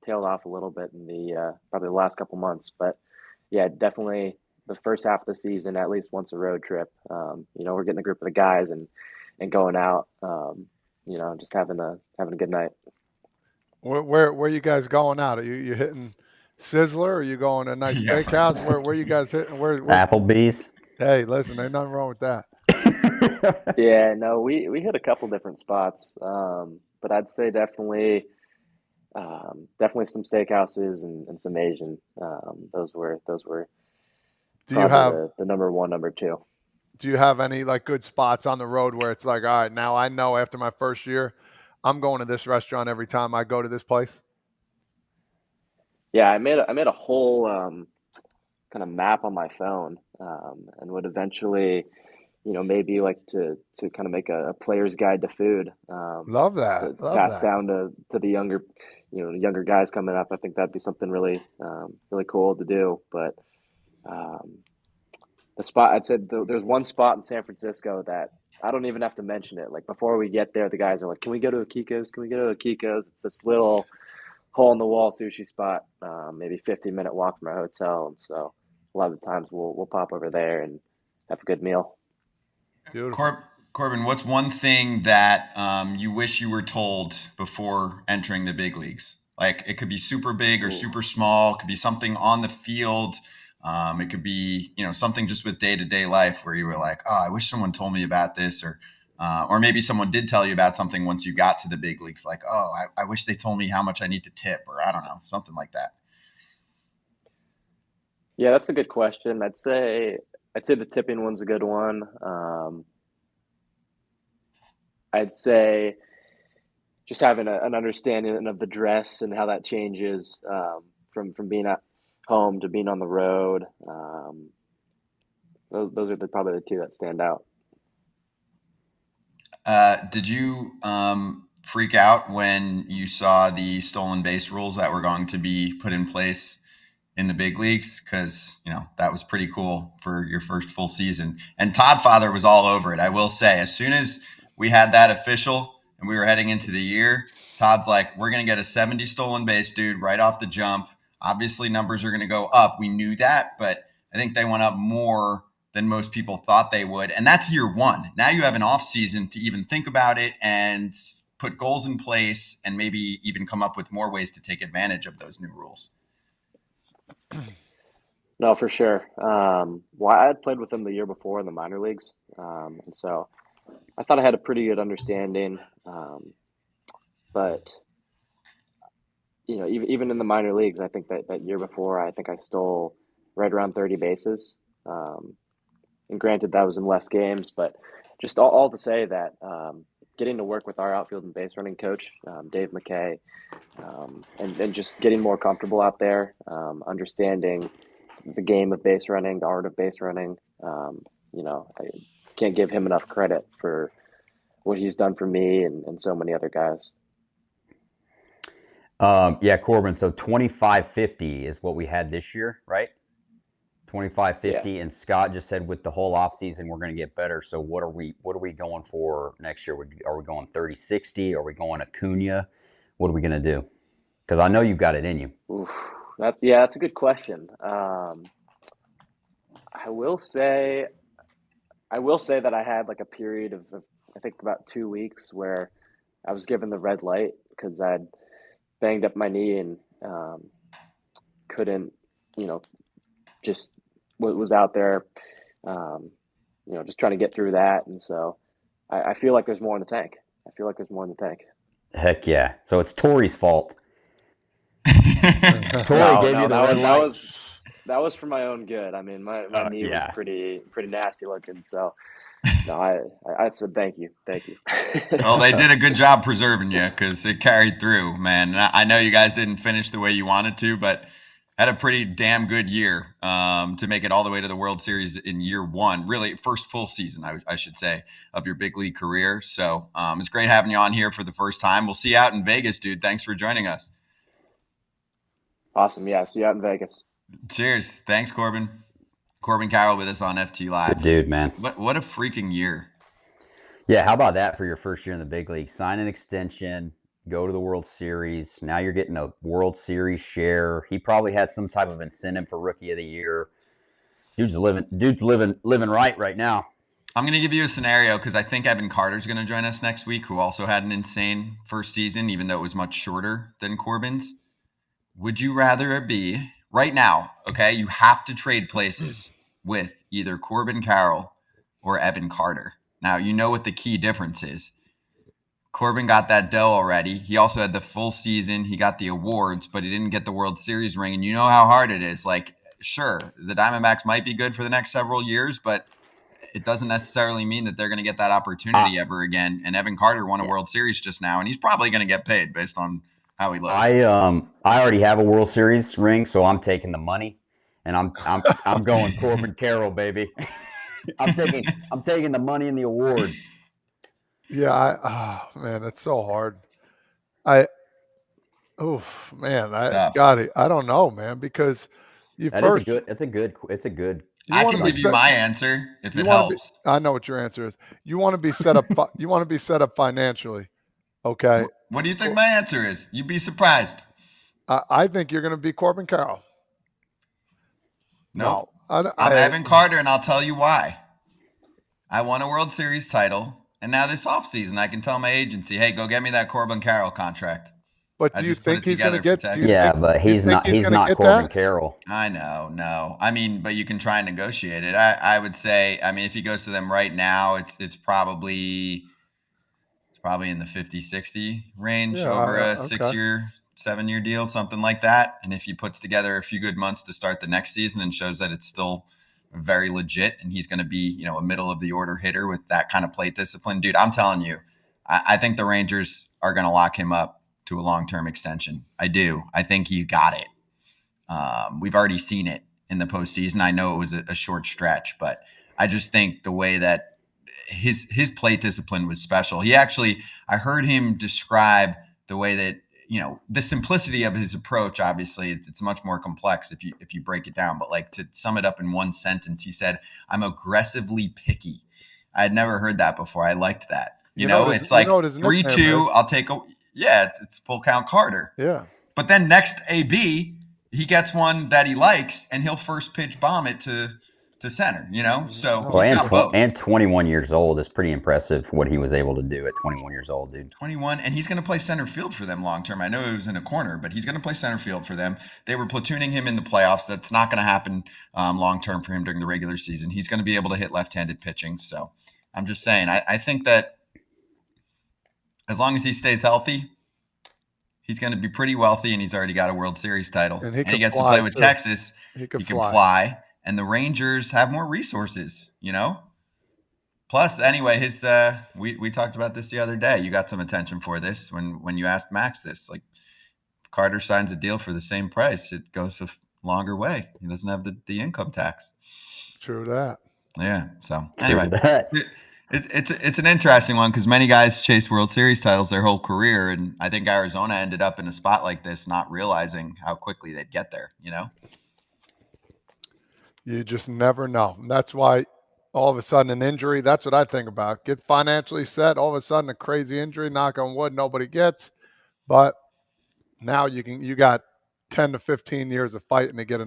Tailed off a little bit in the probably the last couple months, but yeah, definitely the first half of the season, at least once a road trip. We're getting a group of the guys and going out. Just having a good night. Where you guys going out? Are you hitting Sizzler? Or are you going to a nice Yeah. steakhouse? Where you guys hitting? Where Applebee's. Hey, listen, ain't nothing wrong with that. Yeah, no, we hit a couple different spots, but I'd say definitely some steakhouses and some Asian. Those were Do you probably have the number one, number two. Do you have any like good spots on the road where it's like, all right, now I know after my first year, I'm going to this restaurant every time I go to this place? Yeah, I made a whole kind of map on my phone, and would eventually, maybe like to kind of make a player's guide to food, Love to that. Love pass that. down to the younger, younger guys coming up. I think that'd be something really, really cool to do. But the spot, I'd said there's one spot in San Francisco that I don't even have to mention it. Like before we get there, the guys are like, "Can we go to Akiko's? Can we go to Akiko's?" It's this little hole in the wall sushi spot, maybe 15-minute walk from our hotel, and so a lot of the times we'll pop over there and have a good meal. Beautiful. Corbin, what's one thing that you wish you were told before entering the big leagues? Like it could be super big or super small. It could be something on the field. It could be, something just with day-to-day life where you were like, oh, I wish someone told me about this, or maybe someone did tell you about something once you got to the big leagues. Like, oh, I wish they told me how much I need to tip, or I don't know, something like that. Yeah, that's a good question. I'd say the tipping one's a good one. I'd say just having an understanding of the dress and how that changes, from being at home to being on the road. Those are probably the two that stand out. Did you freak out when you saw the stolen base rules that were going to be put in place in the big leagues? Because, that was pretty cool for your first full season. And Todd Father was all over it. I will say, as soon as we had that official and we were heading into the year, Todd's like, we're going to get a 70 stolen base, dude, right off the jump. Obviously, numbers are going to go up. We knew that, but I think they went up more than most people thought they would. And that's year one. Now you have an off season to even think about it and put goals in place and maybe even come up with more ways to take advantage of those new rules. No, for sure. Well, I had played with them the year before in the minor leagues, and so I thought I had a pretty good understanding. But even in the minor leagues, I think that year before, I think I stole right around 30 bases. And granted, that was in less games, but just all to say that getting to work with our outfield and base running coach, Dave McKay, and just getting more comfortable out there, understanding the game of base running, the art of base running. I can't give him enough credit for what he's done for me and so many other guys. Yeah, Corbin. So 2550 is what we had this year, right? 2550, Yeah. and Scott just said with the whole offseason we're going to get better. So what are we going for next year? Are we going 30-60? Are we going Acuna? What are we going to do? Because I know you've got it in you. Oof. That's a good question. I will say that I had like a period of I think about 2 weeks where I was given the red light because I'd banged up my knee and couldn't, just was out there, just trying to get through that. And so I feel like there's more in the tank. Heck yeah. So it's Tori's fault. Tori No, gave you the red light. That was for my own good. I mean, my knee was pretty nasty looking. So no, I said thank you. Well, they did a good job preserving you because it carried through, man. And I know you guys didn't finish the way you wanted to, but had a pretty damn good year to make it all the way to the World Series in year one. Really, first full season, I should say, of your big league career. So it's great having you on here for the first time. We'll see you out in Vegas, dude. Thanks for joining us. Awesome. Yeah, see you out in Vegas. Cheers. Thanks, Corbin. Corbin Carroll with us on FT Live. Good dude, man. What a freaking year. Yeah, how about that for your first year in the big league? Sign an extension, go to the World Series. Now you're getting a World Series share. He probably had some type of incentive for Rookie of the Year. Dude's living right now. I'm going to give you a scenario because I think Evan Carter's going to join us next week, who also had an insane first season, even though it was much shorter than Corbin's. Would you rather it be right now? Okay, you have to trade places with either Corbin Carroll or Evan Carter. Now, you know what the key difference is. Corbin got that dough already. He also had the full season. He got the awards, but he didn't get the World Series ring. And you know how hard it is. Like, sure, the Diamondbacks might be good for the next several years, but it doesn't necessarily mean that they're going to get that opportunity ever again. And Evan Carter won a World Series just now, and he's probably going to get paid based on how he looks. I already have a World Series ring, so I'm taking the money, and I'm going Corbin Carroll, baby. I'm taking the money and the awards. Yeah, man, it's so hard. Man, Tough. got it. I don't know, man, because you That first. It's a good. I wanna can be give you set- my answer if you it wanna be- helps. I know what your answer is. You want to be set up. You want to be set up financially. Okay. What do you think my answer is? You'd be surprised. I think you're going to be Corbin Carroll. No, No, I'm Evan Carter, and I'll tell you why. I won a World Series title, and now this offseason, I can tell my agency, hey, go get me that Corbin Carroll contract. But I do you just put think it he's going to together for get? Texas. Yeah, but he's not gonna get Corbin that? Carroll. I know, no. I mean, but you can try and negotiate it. I would say, I mean, if he goes to them right now, it's probably in the 50-60 range Yeah, over a okay. 6-year, 7-year deal, something like that. And if he puts together a few good months to start the next season and shows that it's still very legit and he's going to be, a middle of the order hitter with that kind of plate discipline, dude, I'm telling you, I think the Rangers are going to lock him up to a long-term extension. I do. I think he got it. We've already seen it in the postseason. I know it was a short stretch, but I just think the way that his plate discipline was special. I heard him describe the way that, the simplicity of his approach. Obviously it's much more complex if you break it down, but like to sum it up in one sentence, he said, I'm aggressively picky. I had never heard that before. I liked that. It's like 3-2. I'll take it's full count Carter. Yeah. But then next AB, he gets one that he likes, and he'll first pitch bomb it to center. So Well, he's got both. and 21 years old is pretty impressive. What he was able to do at 21 years old, dude. 21, and he's going to play center field for them long term. I know he was in a corner, but he's going to play center field for them. They were platooning him in the playoffs. That's not going to happen long term for him during the regular season. He's going to be able to hit left-handed pitching. So I'm just saying, I think that as long as he stays healthy, he's going to be pretty wealthy, and he's already got a World Series title. And he gets to play with Texas. He can fly. And the Rangers have more resources, Plus, anyway, his we talked about this the other day. You got some attention for this when you asked Max this. Like, Carter signs a deal for the same price, it goes a longer way. He doesn't have the income tax. True that. Yeah. So anyway, it's an interesting one because many guys chase World Series titles their whole career, and I think Arizona ended up in a spot like this, not realizing how quickly they'd get there. You just never know. And that's why all of a sudden an injury, that's what I think about. Get financially set, all of a sudden a crazy injury, knock on wood, nobody gets. But now you got 10 to 15 years of fighting to get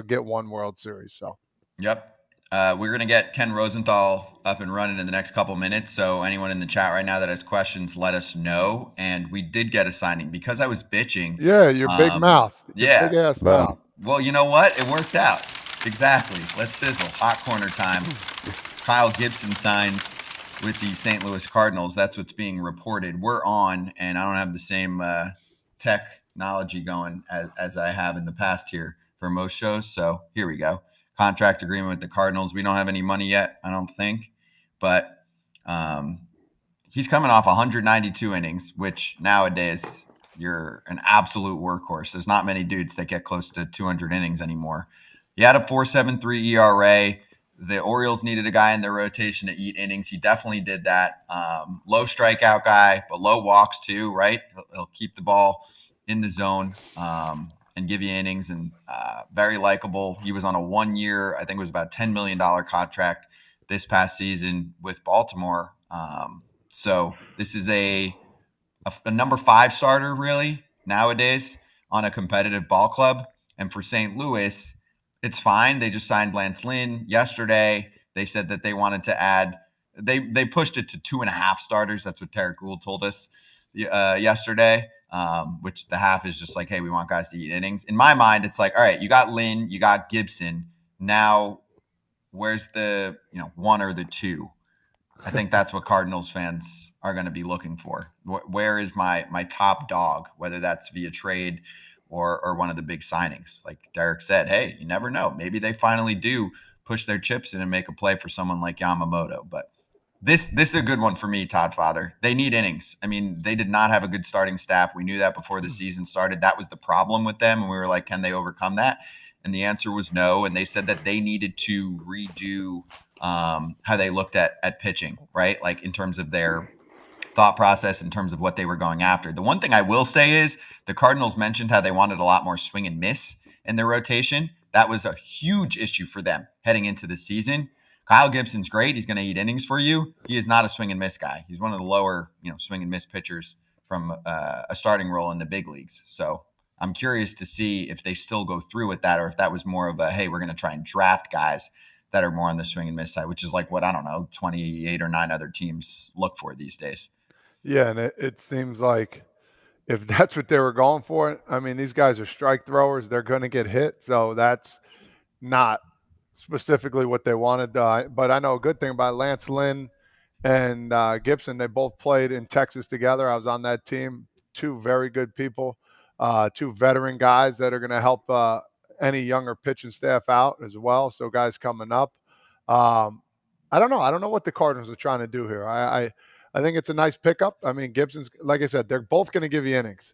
get one World Series. So yep. We're going to get Ken Rosenthal up and running in the next couple minutes. So anyone in the chat right now that has questions, let us know. And we did get a signing because I was bitching. Yeah, your big mouth. Big ass mouth. Well, you know what? It worked out. Exactly. Let's sizzle. Hot corner time. Kyle Gibson signs with the St. Louis Cardinals. That's what's being reported. We're on, and I don't have the same technology going as I have in the past here for most shows. So here we go. Contract agreement with the Cardinals. We don't have any money yet, I don't think. But he's coming off 192 innings, which nowadays you're an absolute workhorse. There's not many dudes that get close to 200 innings anymore. He had a 4.73 ERA. The Orioles needed a guy in their rotation to eat innings. He definitely did that. Low strikeout guy, but low walks too, right? He'll keep the ball in the zone and give you innings, and very likable. He was on a 1-year, I think it was about $10 million contract this past season with Baltimore. So this is a number 5 starter really nowadays on a competitive ball club. And for St. Louis, it's fine. They just signed Lance Lynn yesterday. They said that they wanted to add. They pushed it to 2.5 starters. That's what Tarek Gould told us yesterday. Which the half is just like, hey, we want guys to eat innings. In my mind, it's like, all right, you got Lynn, you got Gibson. Now, where's the 1 or the 2? I think that's what Cardinals fans are going to be looking for. Where is my top dog, whether that's via trade or one of the big signings? Like Derek said, hey, you never know. Maybe they finally do push their chips in and make a play for someone like Yamamoto. But this is a good one for me, Todd Father. They need innings. I mean, they did not have a good starting staff. We knew that before the season started. That was the problem with them. And we were like, can they overcome that? And the answer was no. And they said that they needed to redo how they looked at pitching, right? Like in terms of their thought process, in terms of what they were going after. The one thing I will say is the Cardinals mentioned how they wanted a lot more swing and miss in their rotation. That was a huge issue for them heading into the season. Kyle Gibson's great. He's going to eat innings for you. He is not a swing and miss guy. He's one of the lower, swing and miss pitchers from a starting role in the big leagues. So I'm curious to see if they still go through with that, or if that was more of a, hey, we're going to try and draft guys that are more on the swing and miss side, which is like what, I don't know, 28 or 9 other teams look for these days. Yeah, and it seems like if that's what they were going for, I mean, these guys are strike throwers. They're going to get hit. So that's not specifically what they wanted. But I know a good thing about Lance Lynn and Gibson. They both played in Texas together. I was on that team. 2 very good people, 2 veteran guys that are going to help any younger pitching staff out as well. So guys coming up. I don't know. I don't know what the Cardinals are trying to do here. I think it's a nice pickup. I mean, Gibson's, like I said, they're both going to give you innings.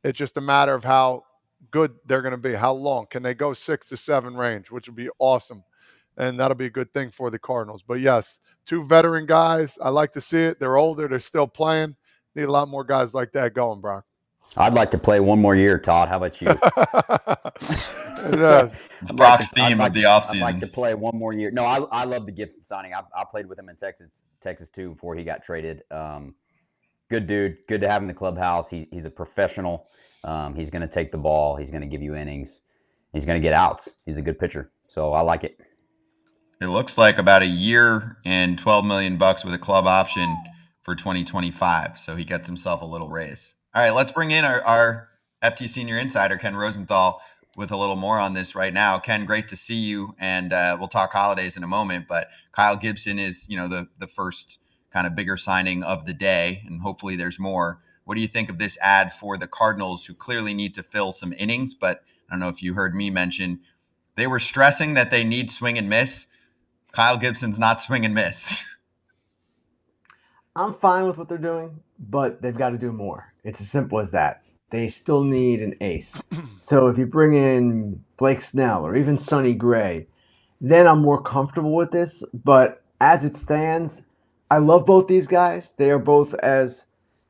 It's just a matter of how good they're going to be. How long can they go 6 to 7 range, which would be awesome. And that'll be a good thing for the Cardinals. But yes, 2 veteran guys. I like to see it. They're older. They're still playing. Need a lot more guys like that going, Brock. I'd like to play one more year, Todd. How about you? Yeah. It's Brock's theme of the offseason. I'd like to play one more year. No, I love the Gibson signing. I played with him in Texas too, before he got traded. Good dude. Good to have him in the clubhouse. He's a professional. He's going to take the ball. He's going to give you innings. He's going to get outs. He's a good pitcher. So I like it. It looks like about a year and $12 million with a club option for 2025. So he gets himself a little raise. All right, let's bring in our FT Senior Insider, Ken Rosenthal, with a little more on this right now. Ken, great to see you, and we'll talk holidays in a moment, but Kyle Gibson is, the first kind of bigger signing of the day, and hopefully there's more. What do you think of this ad for the Cardinals, who clearly need to fill some innings? But I don't know if you heard me mention, they were stressing that they need swing and miss. Kyle Gibson's not swing and miss. I'm fine with what they're doing, but they've got to do more. It's as simple as that. They still need an ace. So if you bring in Blake Snell or even Sonny Gray, then I'm more comfortable with this. But as it stands, I love both these guys. They are both, as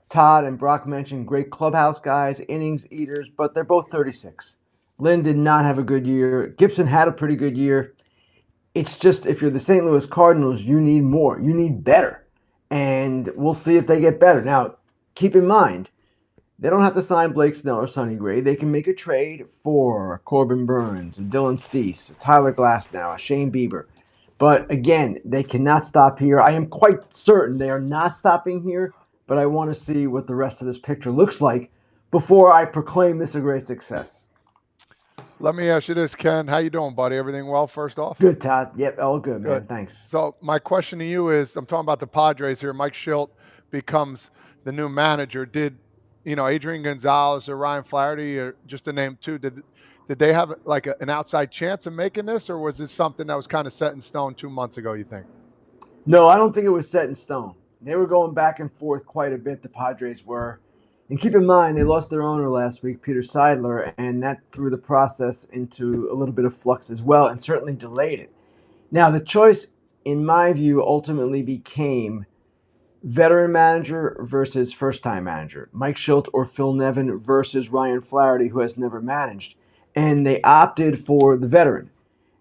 Todd and Brock mentioned, great clubhouse guys, innings eaters, but they're both 36. Lynn did not have a good year. Gibson had a pretty good year. It's just, if you're the St. Louis Cardinals, you need more. You need better. And we'll see if they get better. Now, keep in mind, they don't have to sign Blake Snell or Sonny Gray. They can make a trade for Corbin Burns, a Dylan Cease, a Tyler Glasnow, a Shane Bieber. But again, they cannot stop here. I am quite certain they are not stopping here, but I want to see what the rest of this picture looks like before I proclaim this a great success. Let me ask you this, Ken. How you doing, buddy? Everything well, first off? Good, Todd. Yep, all good, man. Thanks. So my question to you is, I'm talking about the Padres here. Mike Schilt becomes the new manager. Did, Adrian Gonzalez or Ryan Flaherty, or just to name 2, did they have like an outside chance of making this, or was this something that was kind of set in stone 2 months ago, you think? No, I don't think it was set in stone. They were going back and forth quite a bit, the Padres were. And keep in mind, they lost their owner last week, Peter Seidler, and that threw the process into a little bit of flux as well, and certainly delayed it. Now, the choice, in my view, ultimately became veteran manager versus first-time manager. Mike Schilt or Phil Nevin versus Ryan Flaherty, who has never managed. And they opted for the veteran.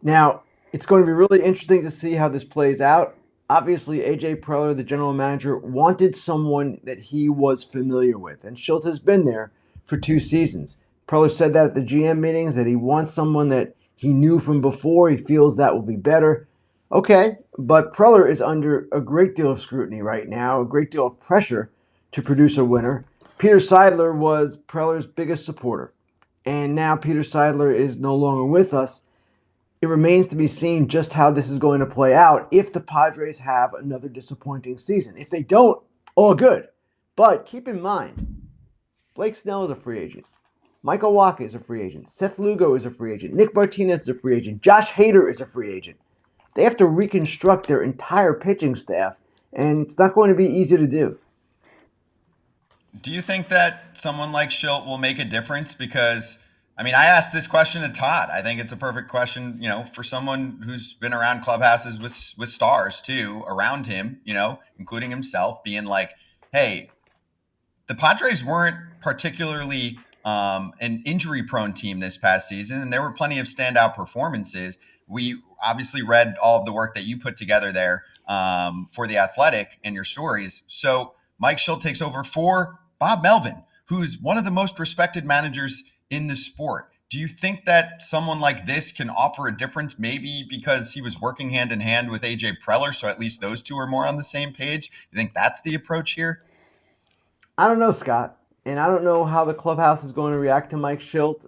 Now, it's going to be really interesting to see how this plays out. Obviously, A.J. Preller, the general manager, wanted someone that he was familiar with. And Schilt has been there for 2 seasons. Preller said that at the GM meetings, that he wants someone that he knew from before. He feels that will be better. Okay, but Preller is under a great deal of scrutiny right now, a great deal of pressure to produce a winner. Peter Seidler was Preller's biggest supporter, and now Peter Seidler is no longer with us. It remains to be seen just how this is going to play out if the Padres have another disappointing season. If they don't, all good. But keep in mind, Blake Snell is a free agent. Michael Wacha is a free agent. Seth Lugo is a free agent. Nick Martinez is a free agent. Josh Hader is a free agent. They have to reconstruct their entire pitching staff, and it's not going to be easy to do. Do you think that someone like Schilt will make a difference? Because, I mean, I asked this question to Todd. I think it's a perfect question, for someone who's been around clubhouses with stars too around him, including himself, being like, hey, the Padres weren't particularly an injury-prone team this past season, and there were plenty of standout performances. We obviously read all of the work that you put together there for The Athletic and your stories. So Mike Schilt takes over for Bob Melvin, who's one of the most respected managers in the sport. Do you think that someone like this can offer a difference, maybe because he was working hand in hand with AJ Preller, so at least those two are more on the same page? You think that's the approach here? I don't know, Scott, and I don't know how the clubhouse is going to react to Mike Schilt.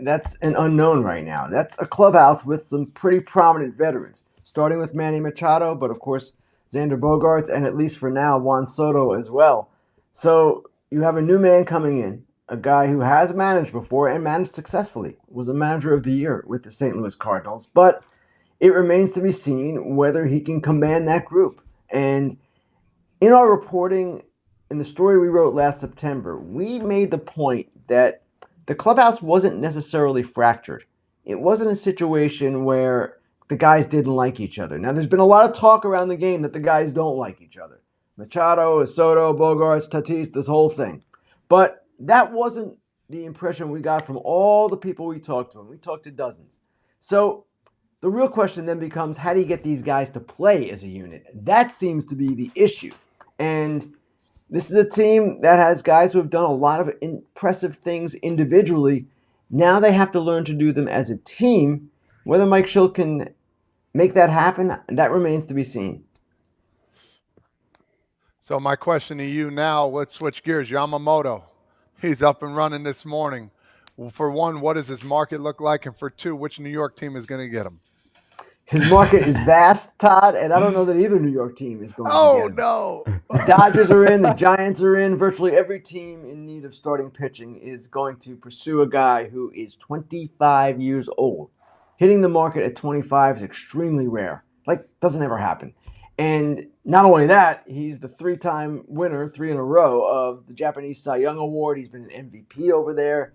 That's an unknown right now. That's a clubhouse with some pretty prominent veterans, starting with Manny Machado, but of course Xander Bogaerts, and at least for now, Juan Soto as well. So you have a new man coming in, a guy who has managed before and managed successfully, was a manager of the year with the St. Louis Cardinals, but it remains to be seen whether he can command that group. And in our reporting, in the story we wrote last September, we made the point that the clubhouse wasn't necessarily fractured. It wasn't a situation where the guys didn't like each other. Now, there's been a lot of talk around the game that the guys don't like each other. Machado, Soto, Bogaerts, Tatis, this whole thing. But that wasn't the impression we got from all the people we talked to, and we talked to dozens. So the real question then becomes, how do you get these guys to play as a unit? That seems to be the issue. And this is a team that has guys who have done a lot of impressive things individually. Now they have to learn to do them as a team. Whether Mike Schilt can make that happen, that remains to be seen. So my question to you now, let's switch gears. Yamamoto, he's up and running this morning. Well, for one, what does his market look like? And for two, which New York team is going to get him? His market is vast, Todd, and I don't know that either New York team is going to get him. No. The Dodgers are in, the Giants are in. Virtually every team in need of starting pitching is going to pursue a guy who is 25 years old. Hitting the market at 25 is extremely rare. Doesn't ever happen. And not only that, he's the three-time winner, 3 in a row, of the Japanese Cy Young Award. He's been an MVP over there.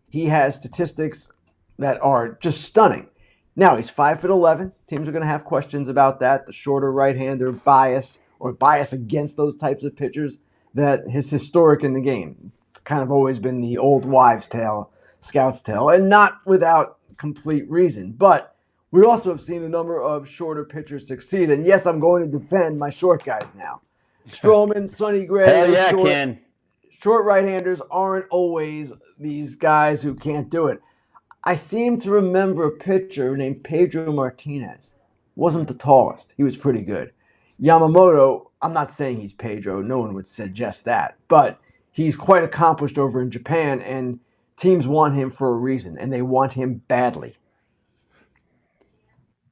He has statistics that are just stunning. Now, he's 5'11". Teams are going to have questions about that. The shorter right-hander bias or bias against those types of pitchers that is historic in the game. It's kind of always been the old wives' tale, scout's tale, and not without complete reason. But we also have seen a number of shorter pitchers succeed. And yes, I'm going to defend my short guys now. Stroman, Sonny Gray. Hell yeah, Ken. Short right-handers aren't always these guys who can't do it. I seem to remember a pitcher named Pedro Martinez. Wasn't the tallest. He was pretty good. Yamamoto, I'm not saying he's Pedro. No one would suggest that. But he's quite accomplished over in Japan, and teams want him for a reason, and they want him badly.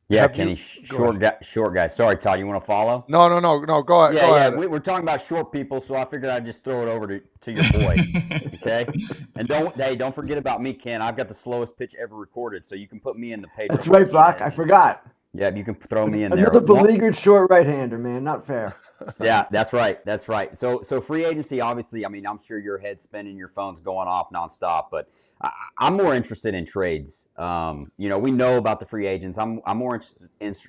Yeah, Kenny, short guy. Sorry, Todd, you want to follow? No. Go ahead. Yeah. We're talking about short people, so I figured I'd just throw it over to your boy. Okay, and don't forget about me, Ken. I've got the slowest pitch ever recorded, so you can put me in the page. That's right, Brock. I forgot. Yeah, you can throw me in Another there. beleaguered short right-hander, man. Not fair. Yeah, that's right. So free agency, obviously, I mean, I'm sure your head's spinning, your phone's going off nonstop, but I'm more interested in trades. We know about the free agents. I'm more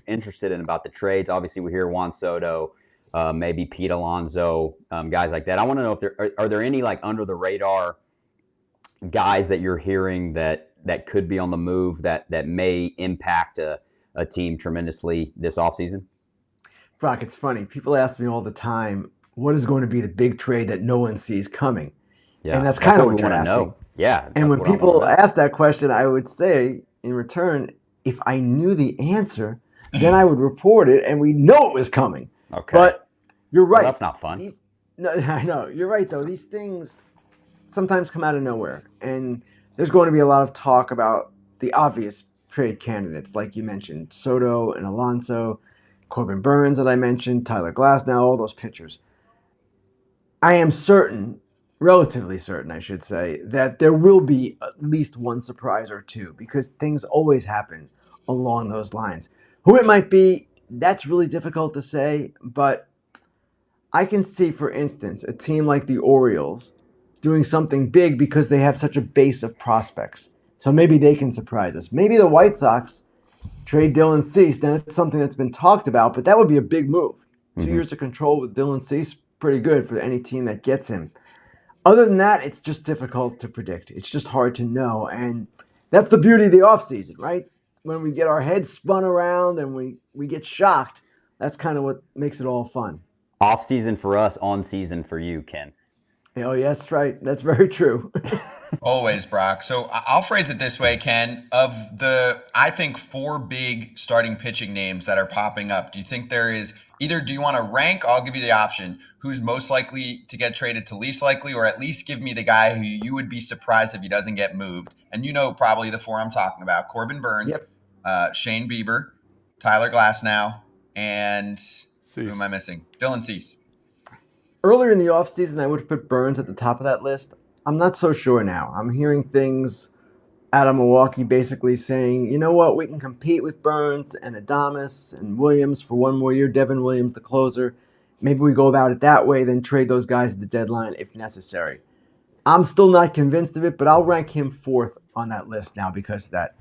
interested in about the trades. Obviously, we hear Juan Soto, maybe Pete Alonso, guys like that. I want to know if are there any under the radar guys that you're hearing that could be on the move that may impact a team tremendously this offseason? Brock, it's funny. People ask me all the time, what is going to be the big trade that no one sees coming? Yeah, and that's kind of what you're asking. Know. Yeah. And when people ask that question, I would say in return, if I knew the answer, then I would report it, and we know it was coming. Okay. But you're right. Well, that's not fun. No, I know. You're right, though. These things sometimes come out of nowhere. And there's going to be a lot of talk about the obvious trade candidates, like you mentioned, Soto and Alonso, Corbin Burns that I mentioned, Tyler Glasnow, all those pitchers. I am certain, relatively certain, I should say, that there will be at least one surprise or two because things always happen along those lines. Who it might be, that's really difficult to say, but I can see, for instance, a team like the Orioles doing something big because they have such a base of prospects. So maybe they can surprise us. Maybe the White Sox trade Dylan Cease. Now, that's something that's been talked about, but that would be a big move. 2 years of control with Dylan Cease, pretty good for any team that gets him. Other than that, it's just difficult to predict. It's just hard to know. And that's the beauty of the offseason, right? When we get our heads spun around and we get shocked, that's kind of what makes it all fun. Off season for us, on season for you, Ken. Oh, yes, that's right. That's very true. Always, Brock. So I'll phrase it this way, Ken. Of the, I think, 4 big starting pitching names that are popping up, do you think there is either, do you want to rank? I'll give you the option. Who's most likely to get traded to least likely, or at least give me the guy who you would be surprised if he doesn't get moved. And you know probably the 4 I'm talking about. Corbin Burns, Shane Bieber, Tyler Glasnow, and who am I missing? Dylan Cease. Earlier in the offseason, I would have put Burns at the top of that list. I'm not so sure now. I'm hearing things out of Milwaukee basically saying, you know what, we can compete with Burns and Adames and Williams for one more year. Devin Williams, the closer. Maybe we go about it that way, then trade those guys at the deadline if necessary. I'm still not convinced of it, but I'll rank him 4th on that list now because of that.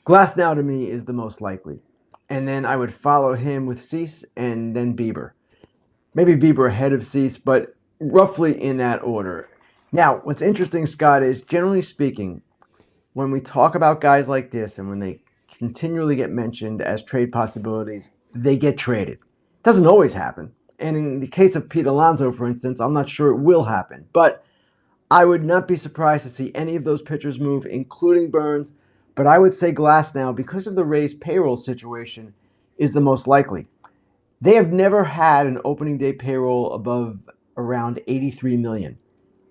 Glasnow to me is the most likely. And then I would follow him with Cease and then Bieber. Maybe Bieber ahead of Cease, but roughly in that order. Now, what's interesting, Scott, is generally speaking, when we talk about guys like this and when they continually get mentioned as trade possibilities, they get traded. It doesn't always happen. And in the case of Pete Alonso, for instance, I'm not sure it will happen. But I would not be surprised to see any of those pitchers move, including Burns. But I would say Glasnow, because of the Rays payroll situation, is the most likely. They have never had an opening day payroll above around $83 million.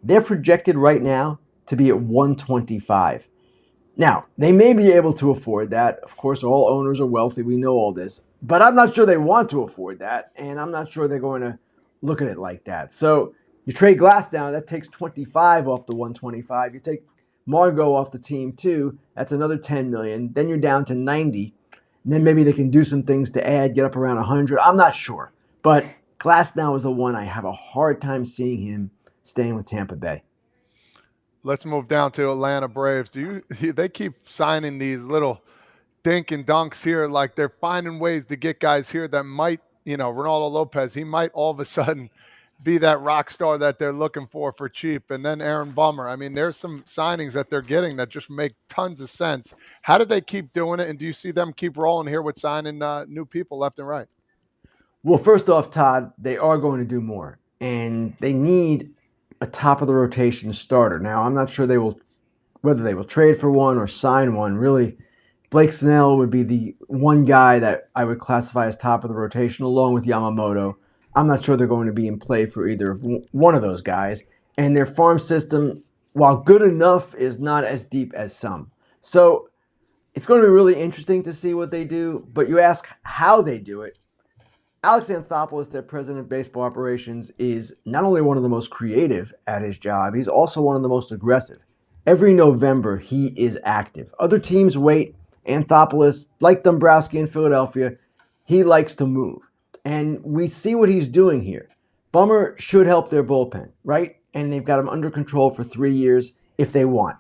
They're projected right now to be at $125. Now, they may be able to afford that. Of course, all owners are wealthy. We know all this. But I'm not sure they want to afford that, and I'm not sure they're going to look at it like that. So you trade Glasnow, that takes 25 off the 125. You take Margot off the team too, that's another $10 million. Then you're down to 90. And then maybe they can do some things to add, get up around 100. I'm not sure. But Glasnow is the one I have a hard time seeing him staying with Tampa Bay. Let's move down to Atlanta Braves. They keep signing these little dink and dunks here, like they're finding ways to get guys here that might, Ronaldo Lopez, he might all of a sudden be that rock star that they're looking for cheap. And then Aaron Bummer. I mean, there's some signings that they're getting that just make tons of sense. How do they keep doing it? And do you see them keep rolling here with signing new people left and right? Well, first off, Todd, they are going to do more. And they need a top of the rotation starter. Now, I'm not sure whether they will trade for one or sign one. Really, Blake Snell would be the one guy that I would classify as top of the rotation, along with Yamamoto. I'm not sure they're going to be in play for either of one of those guys. And their farm system, while good enough, is not as deep as some. So it's going to be really interesting to see what they do. But you ask how they do it. Alex Anthopoulos, their president of baseball operations, is not only one of the most creative at his job, he's also one of the most aggressive. Every November, he is active. Other teams wait. Anthopoulos, like Dombrowski in Philadelphia, he likes to move. And we see what he's doing here. Bummer should help their bullpen, right? And they've got him under control for 3 years if they want.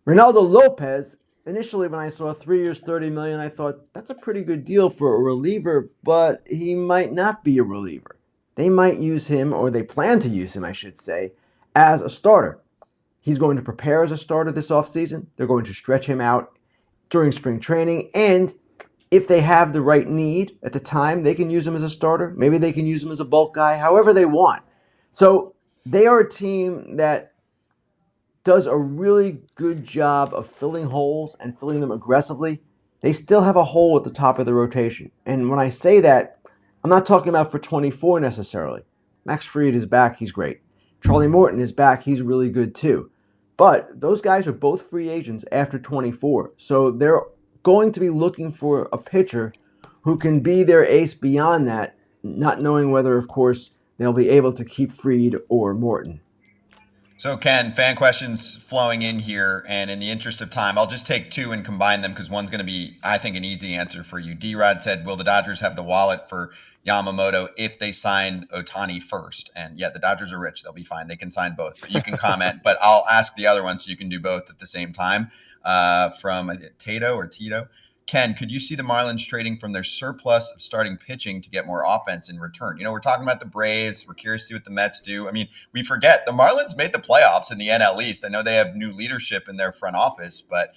Ronaldo Lopez, initially when I saw 3 years, $30 million, I thought that's a pretty good deal for a reliever, but he might not be a reliever. They might use him, or they plan to use him, I should say, as a starter. He's going to prepare as a starter this offseason. They're going to stretch him out during spring training, and if they have the right need at the time, they can use him as a starter. Maybe they can use him as a bulk guy, however they want. So they are a team that does a really good job of filling holes and filling them aggressively. they still have a hole at the top of the rotation. And when I say that, I'm not talking about for 24 necessarily. Max Fried is back. He's great. Charlie Morton is back. He's really good too. But those guys are both free agents after 24. So they're going to be looking for a pitcher who can be their ace beyond that, not knowing whether, of course, they'll be able to keep Fried or Morton. So, Ken, fan questions flowing in here, and in the interest of time, I'll just take two and combine them because one's going to be, I think, an easy answer for you. D-Rod said, will the Dodgers have the wallet for Yamamoto if they sign Ohtani first? And yeah, the Dodgers are rich. They'll be fine. They can sign both. But you can comment, but I'll ask the other one so you can do both at the same time. From Tato or Tito. Ken, could you see the Marlins trading from their surplus of starting pitching to get more offense in return? You know, we're talking about the Braves. We're curious to see what the Mets do. I mean, we forget the Marlins made the playoffs in the NL East. I know they have new leadership in their front office, but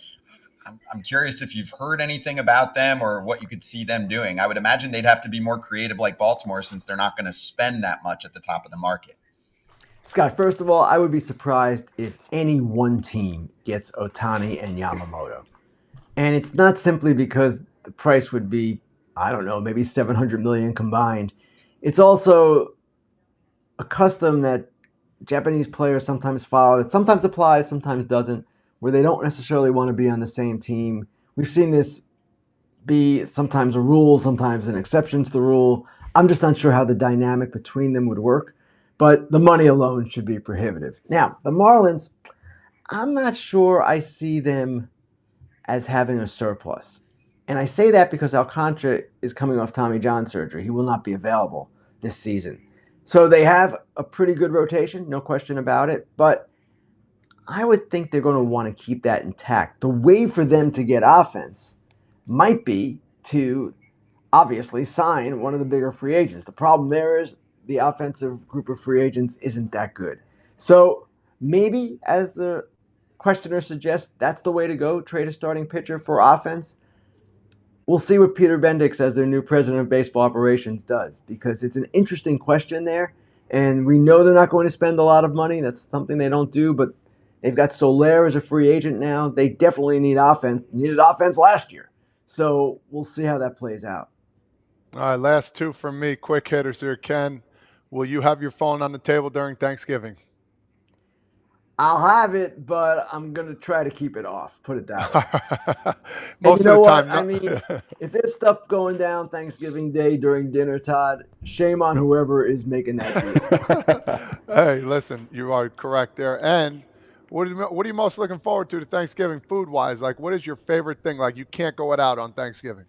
I'm curious if you've heard anything about them or what you could see them doing. I would imagine they'd have to be more creative like Baltimore since they're not going to spend that much at the top of the market. Scott, first of all, I would be surprised if any one team gets Ohtani and Yamamoto. And it's not simply because the price would be, I don't know, maybe $700 million combined. It's also a custom that Japanese players sometimes follow that sometimes applies, sometimes doesn't, where they don't necessarily want to be on the same team. We've seen this be sometimes a rule, sometimes an exception to the rule. I'm just not sure how the dynamic between them would work, but the money alone should be prohibitive. Now, the Marlins, I'm not sure I see them as having a surplus. And I say that because Alcantara is coming off Tommy John surgery. He will not be available this season. So they have a pretty good rotation, no question about it. But I would think they're going to want to keep that intact. The way for them to get offense might be to obviously sign one of the bigger free agents. The problem there is the offensive group of free agents isn't that good. So maybe, as the questioner suggests, that's the way to go, trade a starting pitcher for offense. We'll see what Peter Bendix, as their new president of baseball operations, does, because it's an interesting question there. And we know they're not going to spend a lot of money. That's something they don't do, but they've got Soler as a free agent now. They definitely need offense. They needed offense last year. So we'll see how that plays out. All right, last two from me, quick hitters here. Ken, will you have your phone on the table during Thanksgiving? I'll have it, but I'm going to try to keep it off. Put it that way. Most you know of the what? time. I mean, if there's stuff going down Thanksgiving Day during dinner, Todd, shame on whoever is making that deal. Hey, listen, you are correct there. And what are you most looking forward to Thanksgiving food-wise? Like, what is your favorite thing? Like, you can't go without on Thanksgiving.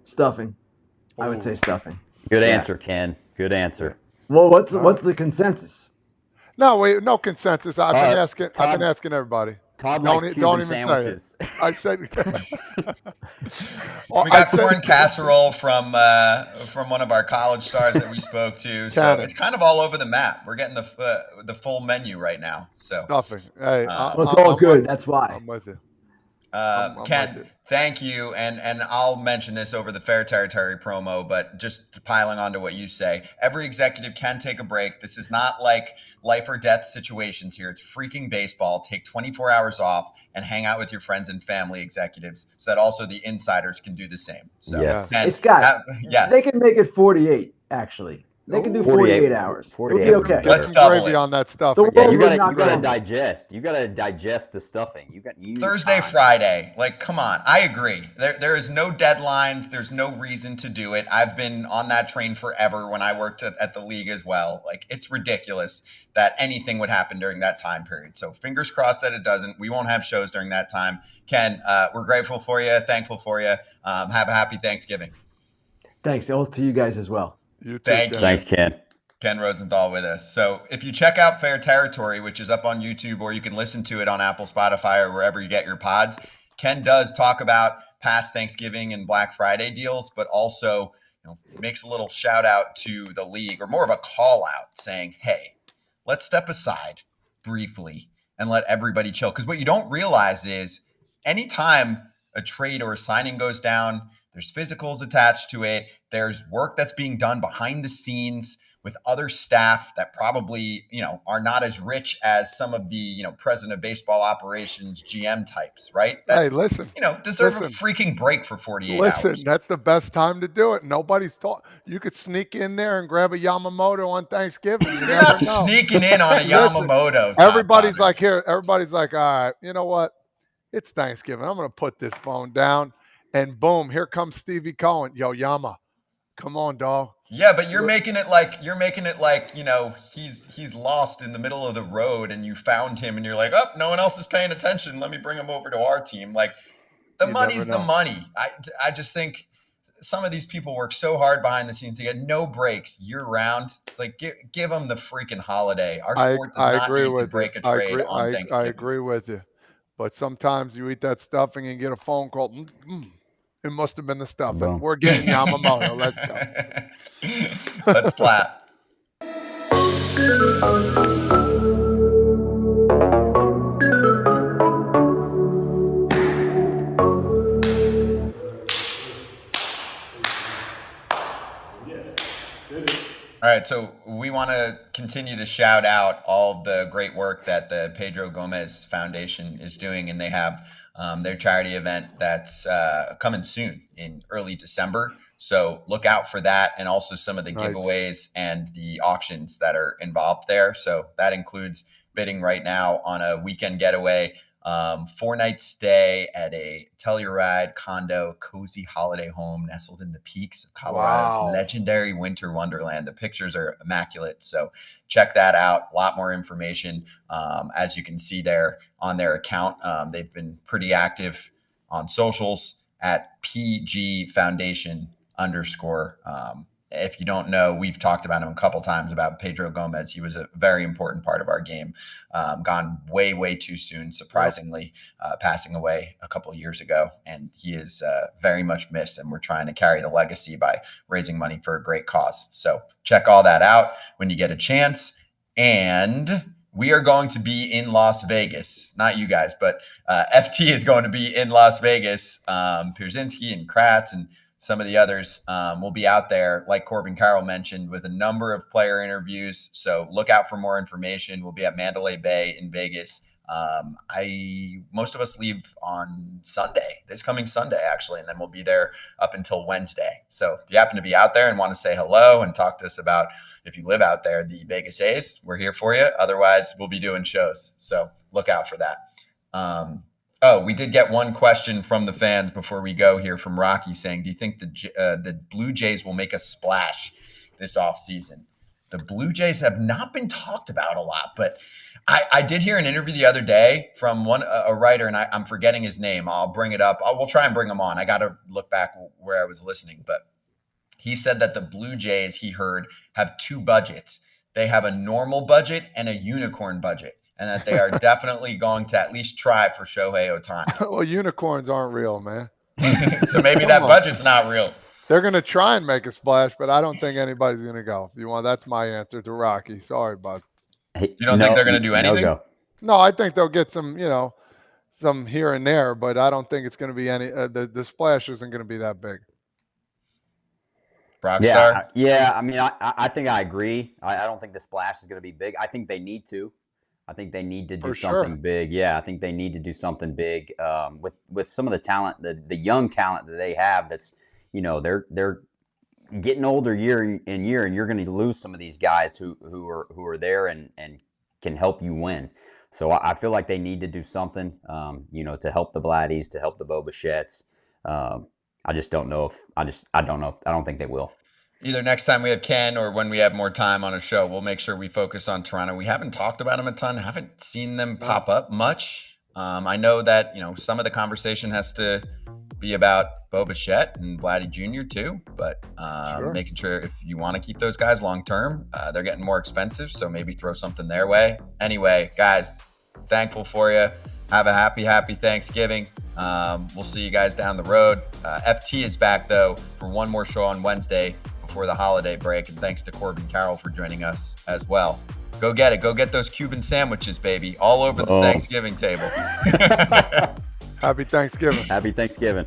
Stuffing. I would say stuffing. Good answer, Ken. Good answer. Well, what's the consensus? No, wait, no consensus. I've been asking everybody. Todd likes Cuban sandwiches. I said we got corn casserole from one of our college stars that we spoke to. So Cannon. It's kind of all over the map. We're getting the full menu right now. So Stuffing. Hey, well, it's all good. That's why. I'm with you. Ken, thank you. And I'll mention this over the Fair Territory promo, but just piling on to what you say, every executive can take a break. This is not like life or death situations here. It's freaking baseball. Take 24 hours off and hang out with your friends and family executives so that also the insiders can do the same. So, yes. Hey, Scott, yes. they can make it 48, actually. They can do 48 hours. 48 It'll be okay. Get some gravy on that stuff. The Yeah, world you would gotta not go. digest. You gotta digest the stuffing. You need Thursday, time. Friday. Like, come on. I agree. There is no deadlines. There's no reason to do it. I've been on that train forever when I worked at the league as well. Like, it's ridiculous that anything would happen during that time period. So fingers crossed that it doesn't. We won't have shows during that time. Ken, we're grateful for you. Thankful for you. Have a happy Thanksgiving. Thanks. All to you guys as well. You too, Thank Ken. you. Thanks, Ken. Ken Rosenthal with us. So if you check out Fair Territory, which is up on YouTube, or you can listen to it on Apple, Spotify, or wherever you get your pods, Ken does talk about past Thanksgiving and Black Friday deals, but also makes a little shout out to the league, or more of a call out saying, hey, let's step aside briefly and let everybody chill. Because what you don't realize is anytime a trade or a signing goes down, there's physicals attached to it. There's work that's being done behind the scenes with other staff that probably, are not as rich as some of the, president of baseball operations, GM types, right? That, Hey, listen. Deserve a Listen. freaking break for 48 Listen, hours. that's the best time to do it. Nobody's taught. You could sneak in there and grab a Yamamoto on Thanksgiving. You You're never not know. sneaking in on a Listen, Yamamoto. everybody's like, here. Everybody's like, all right, you know what? It's Thanksgiving. I'm going to put this phone down, and boom, here comes Stevie Cohen. Yo, Yama, come on, dog. Yeah, but you're making it like he's lost in the middle of the road, and you found him, and you're like, oh, no one else is paying attention. Let me bring him over to our team. Like, the money's the money. I just think some of these people work so hard behind the scenes. They get no breaks year round. It's like, give them the freaking holiday. Our sport does not need to break a trade on Thanksgiving. I agree with you. But sometimes you eat that stuffing and get a phone call. It must have been the stuffing. Boom. We're getting Yamamoto. Let's go. Let's clap. All right, so we want to continue to shout out all of the great work that the Pedro Gomez Foundation is doing, and they have their charity event that's coming soon in early December. So look out for that, and also some of the giveaways and the auctions that are involved there. So that includes bidding right now on a weekend getaway, 4-night stay at a Telluride condo, cozy holiday home nestled in the peaks of Colorado's legendary winter wonderland. The pictures are immaculate, so check that out. A lot more information, as you can see there on their account. They've been pretty active on socials at PG Foundation _. If you don't know, we've talked about him a couple times about Pedro Gomez. He was a very important part of our game. Gone way, way too soon, surprisingly, passing away a couple years ago. And he is very much missed. And we're trying to carry the legacy by raising money for a great cause. So check all that out when you get a chance. And we are going to be in Las Vegas. Not you guys, but FT is going to be in Las Vegas. Pierzynski and Kratz and some of the others will be out there, like Corbin Carroll mentioned, with a number of player interviews. So look out for more information. We'll be at Mandalay Bay in Vegas. Most of us leave on Sunday, this coming Sunday, actually, and then we'll be there up until Wednesday. So if you happen to be out there and want to say hello and talk to us about, if you live out there, the Vegas A's, we're here for you. Otherwise, we'll be doing shows. So look out for that. We did get one question from the fans before we go here from Rocky saying, do you think the Blue Jays will make a splash this offseason? The Blue Jays have not been talked about a lot, but I did hear an interview the other day from a writer, and I'm forgetting his name. I'll bring it up. We'll try and bring him on. I got to look back where I was listening, but he said that the Blue Jays, he heard, have two budgets. They have a normal budget and a unicorn budget, and that they are definitely going to at least try for Shohei Ohtani. Well, unicorns aren't real, man. So maybe that budget's not real. They're going to try and make a splash, but I don't think anybody's going to go. If you want, that's my answer to Rocky. Sorry, bud. You don't think they're going to do anything? No, I think they'll get some, some here and there, but I don't think it's going to be any. The splash isn't going to be that big. Rockstar? Yeah. I mean, I think I agree. I don't think the splash is going to be big. I think they need to. I think they need to do something big. Yeah, I think they need to do something big with some of the talent, the young talent that they have. That's they're getting older year in year, and you're going to lose some of these guys who are there and can help you win. So I feel like they need to do something, to help the Vladdies, to help the Bo Bichette's. I just don't know if I don't know. I don't think they will. Either next time we have Ken or when we have more time on a show, we'll make sure we focus on Toronto. We haven't talked about them a ton. Haven't seen them pop up much. I know that, some of the conversation has to be about Bo Bichette and Vladdy Jr. too, but making sure if you want to keep those guys long-term, they're getting more expensive. So maybe throw something their way. Anyway, guys, thankful for you. Have a happy Thanksgiving. We'll see you guys down the road. FT is back though for one more show on Wednesday before the holiday break. And thanks to Corbin Carroll for joining us as well. Go get it. Go get those Cuban sandwiches, baby. All over the Thanksgiving table. Happy Thanksgiving. Happy Thanksgiving.